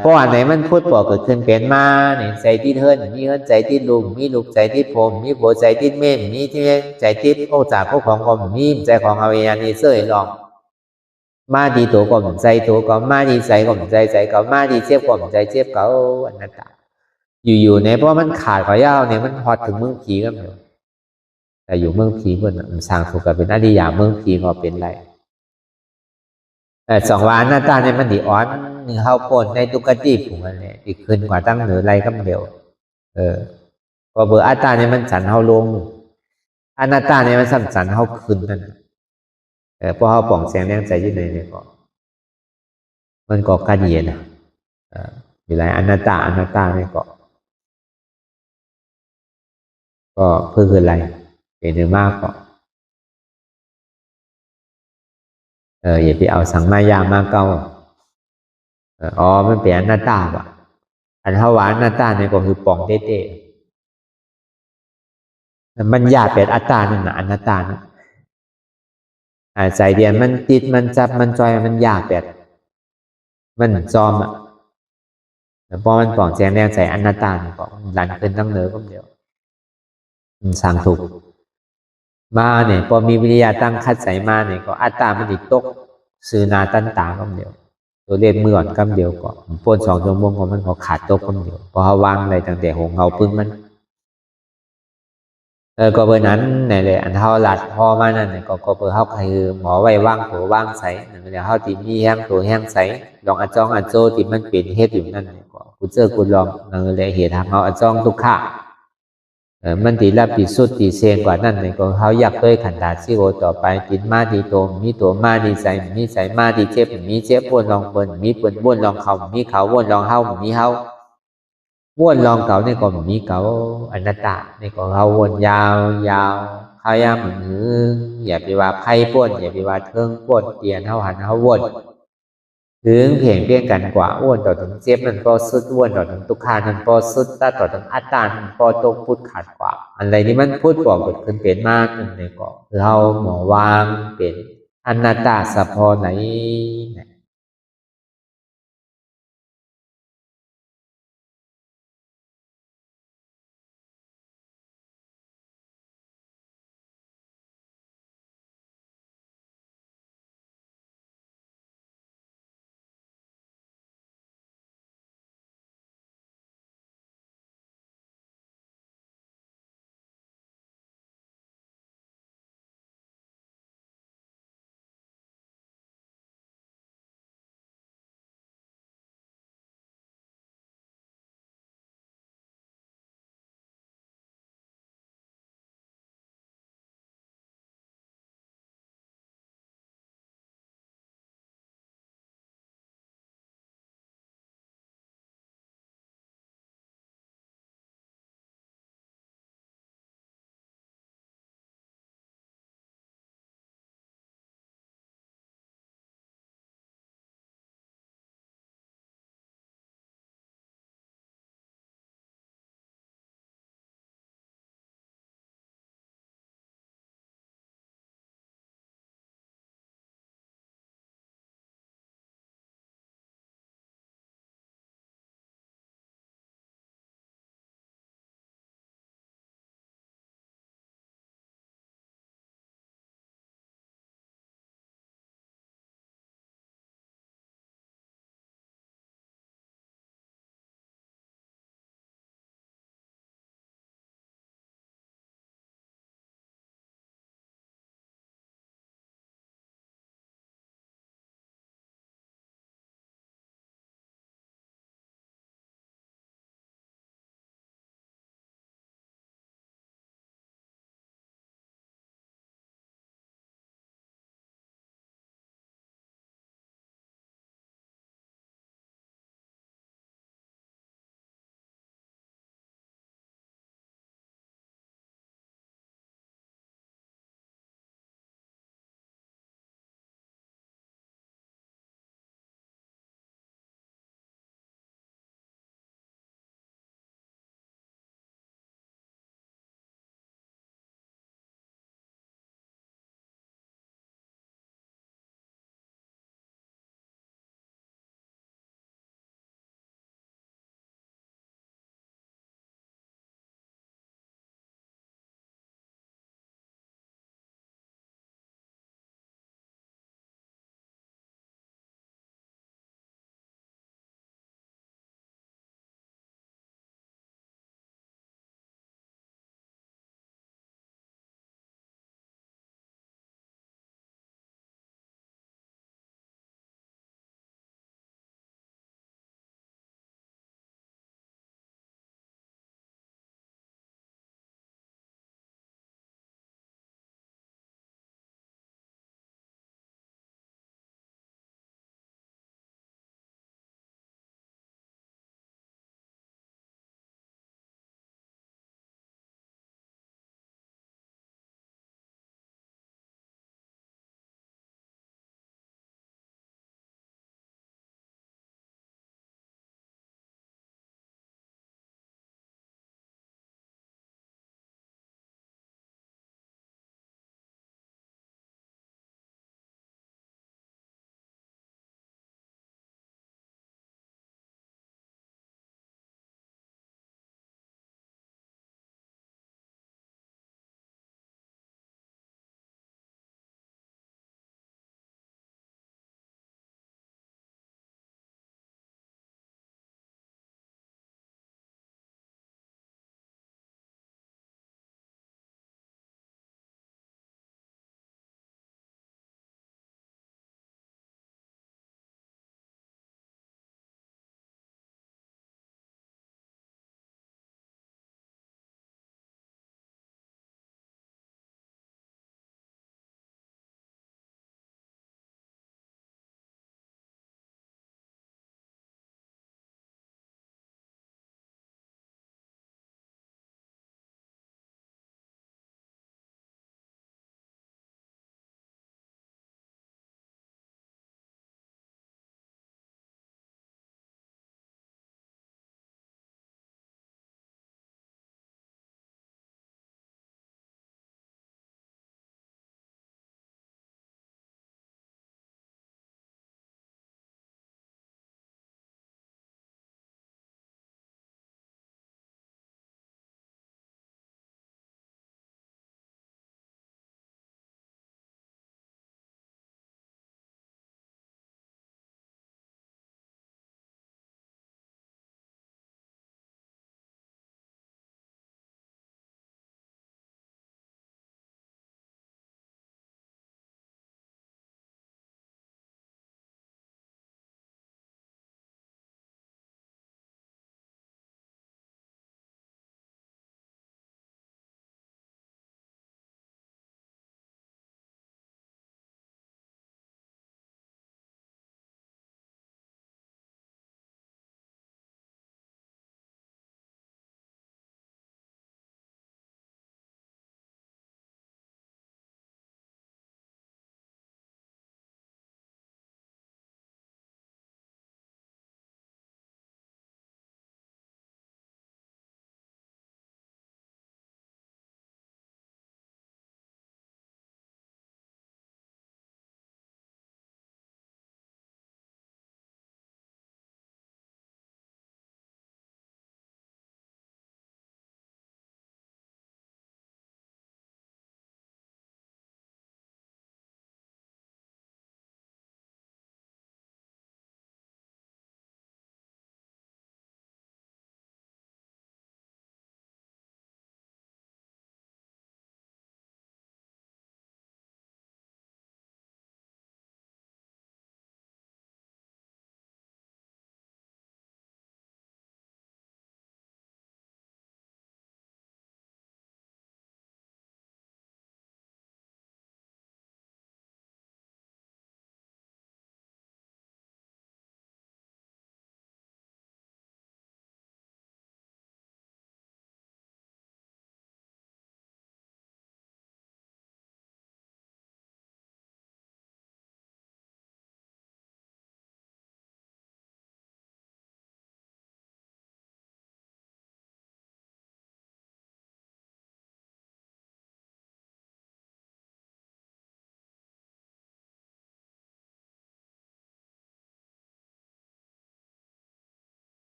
Speaker 3: เพราะว่าไหนมันพูดบอกเกิดขึ้นเป็นมาเนี่ยใจติดเฮิรนมีเฮิรนใจติดลุงมีลูกใจติดผมมีโบใจติดเม่นมีที่ใจติดโอจากโคของก็มีใจของเอาเองนี่เสื่อยลองมาดีตัวก็ใจตัวก็มาดีใจก็ใจก็มาดีเจ็บก็ใจเจ็บก็อันนั้นอยู่เนี่ยเพราะมันขาดขอยาวเนี่ยมันฮอตถึงเมืองผีก็เหมือนแต่อยู่เมืองผีเพื่อนมันสร้างสุขกับเป็นอริยาเมืองผีก็เป็นไรสองวานหน้าตาเนี่ยมันดีอ่อนหนึ่งเข้าโพนในตุกติผงอะไรอีกขึ้นกว่าตั้งเหนือไรก็เดียวพอเบอร์อัตตาเนี่ยมันสันเข้าลงอนัตตาเนี่ยมันสันเข้าขึ้นนั่นพอเข้าป่องแสงแรงใจที่ไหนเนี่ยก็มันก็การเย็นมีหลายอนัตตาเนี่ยก็เพื่ออะไรเป็นเนื้อมากก็อย่าไปเอาสังมายามากเก่ามันเป็นอนัตตาว่ะอันเทวาอนัตตาเนี่ยก็คือป่องเต้มันยากเป็นอัตตานั่นนะอนัตตานะใจเดียนมันติดมันจับมันจอยมันยากแบบมันจอมพอมันป่องแจงแนวใจอนัตตาเนี่ยก็หลันขึ้นตั้งเนื้อก็เดียวมันสร้างถูกมาเนี่ยพอมีวิริยะตั้งคัดใส่มาเนี่ยก็อัตตามันอีกตกซื้อนาตันตาก็เดียวตัวเล่นมืออ่อนกำเดียวก็ปน2 ชั่วโมงก็มันพอขาดตกก็เดียวพอเขาวางอะไรตั้งแต่หงเงาพึ่งมันก็เบอร์นั้นเนี่ยเลยอันเท่าหลัดพอมานั่นเนี่ยก็เบอร์เขาคือหมอไว้ว่างตัวว่างใสนั่นเดี๋ยวเขาตีมีแห้งตัวแห้งใสลองอัดจ้องอัดโจตีมันเปลี่ยนเฮ็ดอยู่นั่นเนี่ยก็กูเจอกูลองนั่นเลยเหตุทางเขาอัดจ้องทุกข้ามันตีรับตีสุดตีเซงกว่านั่นเนี่ยก็เขาอยากด้วยขันดาซิโอต่อไปติดมาดีโตมีตัวมาดีใสมีใสมาดีเจ็บมีเจ็บวนลองเปิ้นมีเปิ้นวนลองเขามีเขาวนลองเฮามีเฮาวนลองเก่าเนี่ยก็มีเก่าอนัตตาเนี่ยก็เขาวนยาวเขายามเหมือนอย่าไปว่าไพ่ป้นอย่าไปว่าเทิงป้นเตียนเฮาหันเฮาวนถึงเพียงเพียงกันกว่าอ้วนต่อถึงเจ็บมันพอสุดอ้วนต่อถึงตุกขามันพอสุดตาต่อถึงอัตตามันพอตกพูดขาดกว่าอะไรนี้มันพูดกว่าเกิดขึ้นเป็นมากนั่นเลยก็เราหมอวางเป็นอนัตตาสะพอไหน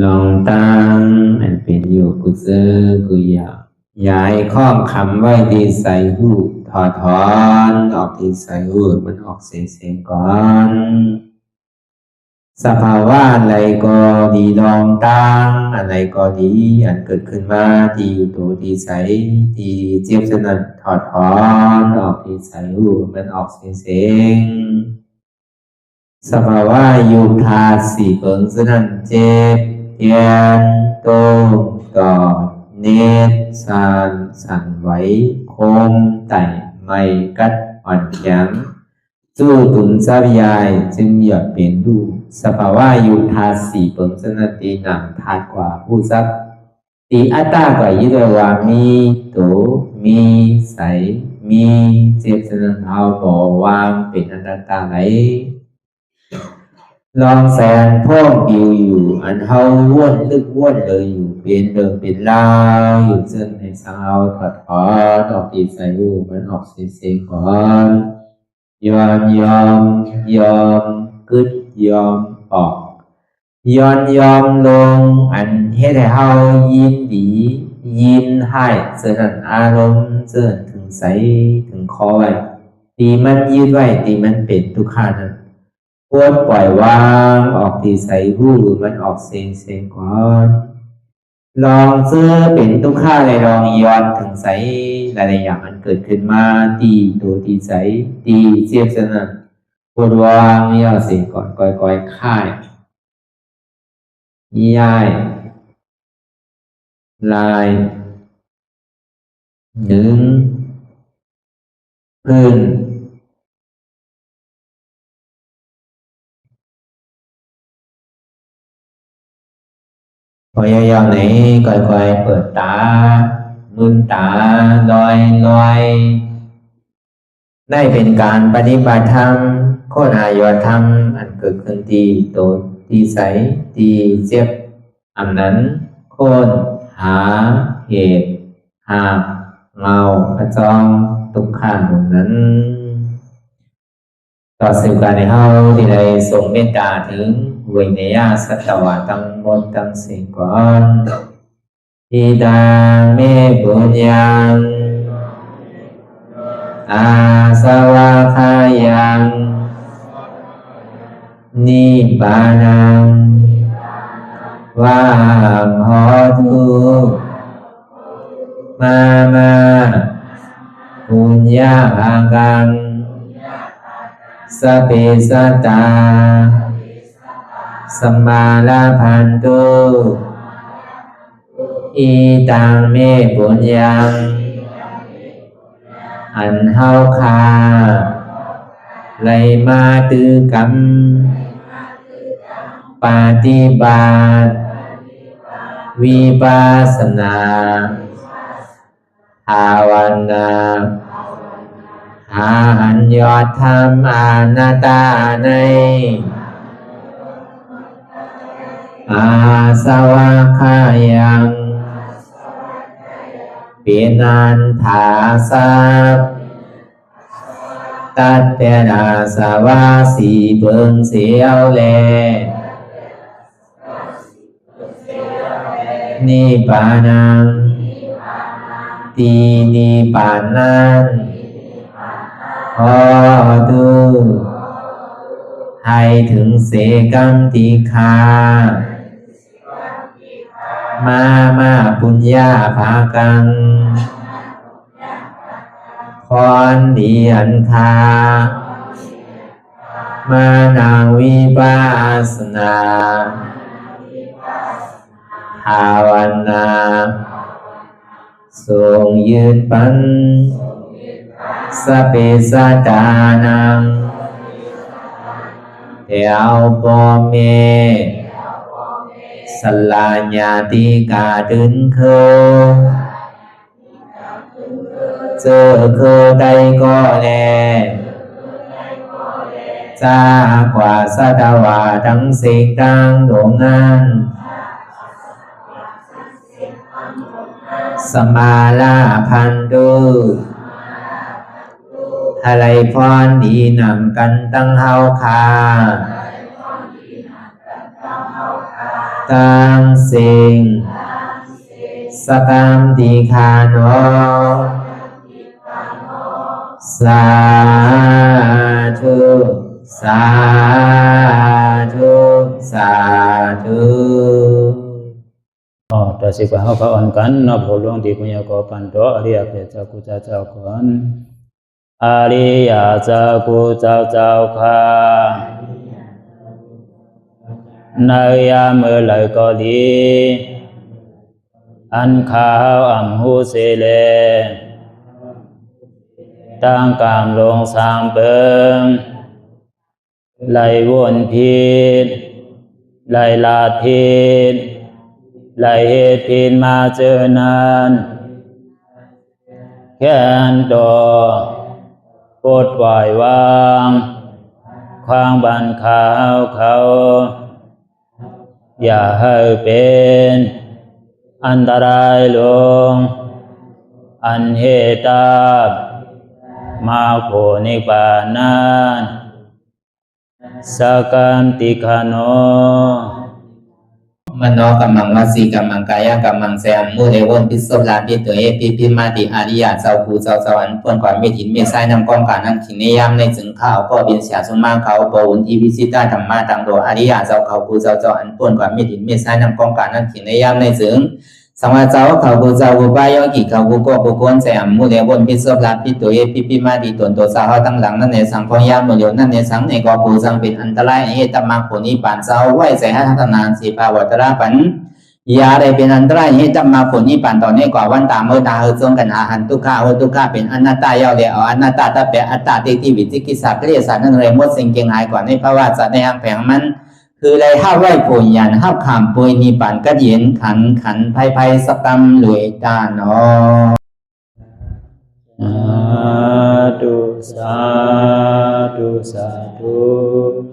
Speaker 1: ลองตั้งอันเป็นอยู่กุเซอกุยาย้ายข้องคำไว้ที่ใส่หูถอดถอนออกที่ใส่หูมันออกเสียงก่อนสภาวะอะไรก็ดีลองตั้งอะไรก็ดีอันเกิดขึ้นมาที่อยู่ตัวที่ใส่ที่เจี๊ยบสนั่นถอดถอนออกที่ใส่หูมันออกเสียงสภาวะยุคธาตุสี่เปิงสนั่นเจ็บเทียนโตกอดเนตรสั่นไหวโคมไต่ไม่กัดอ่อนแข็งสู้ตุนทรัพยายจึงอยากเป็นดูสภาวะยุคธาตุสี่เปิงสนั่นตีหนังธาตุกว่าผู้ทรัพย์ตีอัตตากว่ายึดว่ามีโตมีใสมีเจ็บสนั่นเอาบ่วางเป็นอนัตตาไหลลองแสนพ่องปิวอยู่อันเฮาว่นลึกว่นเลยอยู่เป็นเดิมเป็นลาวอยู่ซึ่งในสาวถอดถอนออกตีใส่หูมันออกเสียงก่อนยอมกึดยอมออกยอมลงอันเฮ็ดให้เฮายินดียินให้เสื่อมอารมณ์เสื่อมถึงใสถึงคอไว้ตีมันยืดไว้ตีมันเป็นทุกขานั้นปวดปล่อยวางออกที่ใส่หูมันออกเสียงก่อนลองเสื้อเป็นทุกข้าเลยลองย้อนถึงใสหลายๆอย่างมันเกิดขึ้นมาตีตัวตีใสตีเจียบสนั่นปวดวางย่อเสียงก่อนก่อยค่ายย้ายลายหนึ่งพื้นพยายามไหนก่อยเปิดตามืนตาลอยได้เป็นการปฏิบัติธรรมโคตรอายธรรมอันเกิดขึ้นที่โตที่ใสที่เจ็บอันนั้นโคนหาเหตุหาเงาพระจองทุกขันนั้นต่อสืบการในเฮาที่ได้ส่งเมตตาถึงวิเนยสัตวะทั้งหมดทั้งสิ้นก่อนอิดาเมปุญญังอาสวะคายังนิบานังวาหอตุมาปุญญาภากังสเปสัตตาสัมมาลาภันตุอีตังเมปุญญังอันเฮาคาไลมาตือกรรมปฏิบัติวิปัสสนาภาวนาหาอัญญธรรมอนัตตาในอาสวะคายังเป็นอันถาสัพตัดเปนาสวะสีเปิงเสียวแลนิพพานังตีนิพพานังขอดูให้ถึงเสกัมติคามาปุญญาภากังพรดีอันคามานังวิปัสสนาภาวนาทรงยืนปันสเปสัตตานังเอวปอเมสลาญาติกาดึงเคเจอเคได้ก็แลจากว่าสัตวาทั้งสิ่งดังดวงนั้นสมาลาพันตุอะไรพรดีนำกันตั้งเฮาคา ตังสิงสกรรมติคาโนสาธุสาธุสาธุ
Speaker 2: ต่อสิกว่าเขาอ่อนกันนับหัวหลวงที่ปุญญาโกปันโตอริยเปเจ้ากูเจ้าก่อนอริยเจ้ากูเจ้าข้าในยามเมื่อไหร่ก็ดีอันข้าวอ่ำหูเสเลตั้งกามลงสามเปิงไหลวนพิษไหลลาดพิษไหลเหตุพิษมาเจอนานแค้นดอกปดไหววางความบันขาวเขาอย่าให้เป็นอันตรายลงอันเหตุตามาโผนิปานันสกันติคโน
Speaker 1: มโนกัมมังวสีกัมมังกายกัมมังแสมมุเรวนพิศลาปิตัวเอพิมาติอาริยะเจ้าภูเจ้าสวรรค์พ้นความเมตินเมสายนำกองการนั่งขินในยามในจึงข้าวก็บินเสียสมาเขาปวุนทีวิสิตาธรรมะตังโดอาริยะเจ้าเขาภูเจ้าสวรรค์พ้นความเมตินเมสายนำกองการนั่งขินในยามในจึงสังวาเจ้าเขาภูเจ้าภูบายอกิเขาภูก็ภูกวนแสมมุเรวนพิศลาปิตัวเอพิมาติตนตัวสาวตั้งหลังนั่นในสังพยามมุเรนั่นในสังในกอภูสังเป็นอันตรายเหตุมรรคผลนิพพานเจ้าไหวใส่หัตถนานสีภาวตระปันยาได้เป็นอันตรายให้จำมาผลนิพพานตอนนี้กว่าวันตามเมื่อตาเฮจงกันหาหันทุกข้าทุกข้าเป็นอนัตตาเยาเดียวอนัตตาตาเปอัตตาติวิจิกิจสักเรียสันนั่นเลยมดสิ่งเก่งหายกว่าในภาวะสัตว์ในอังแผงมันคือเลยห้าไหวผลยันห้าขามปุยนิพพานก็เย็นขันภัยสกรรมรวยตาเนาะ
Speaker 2: สาธุสาธุ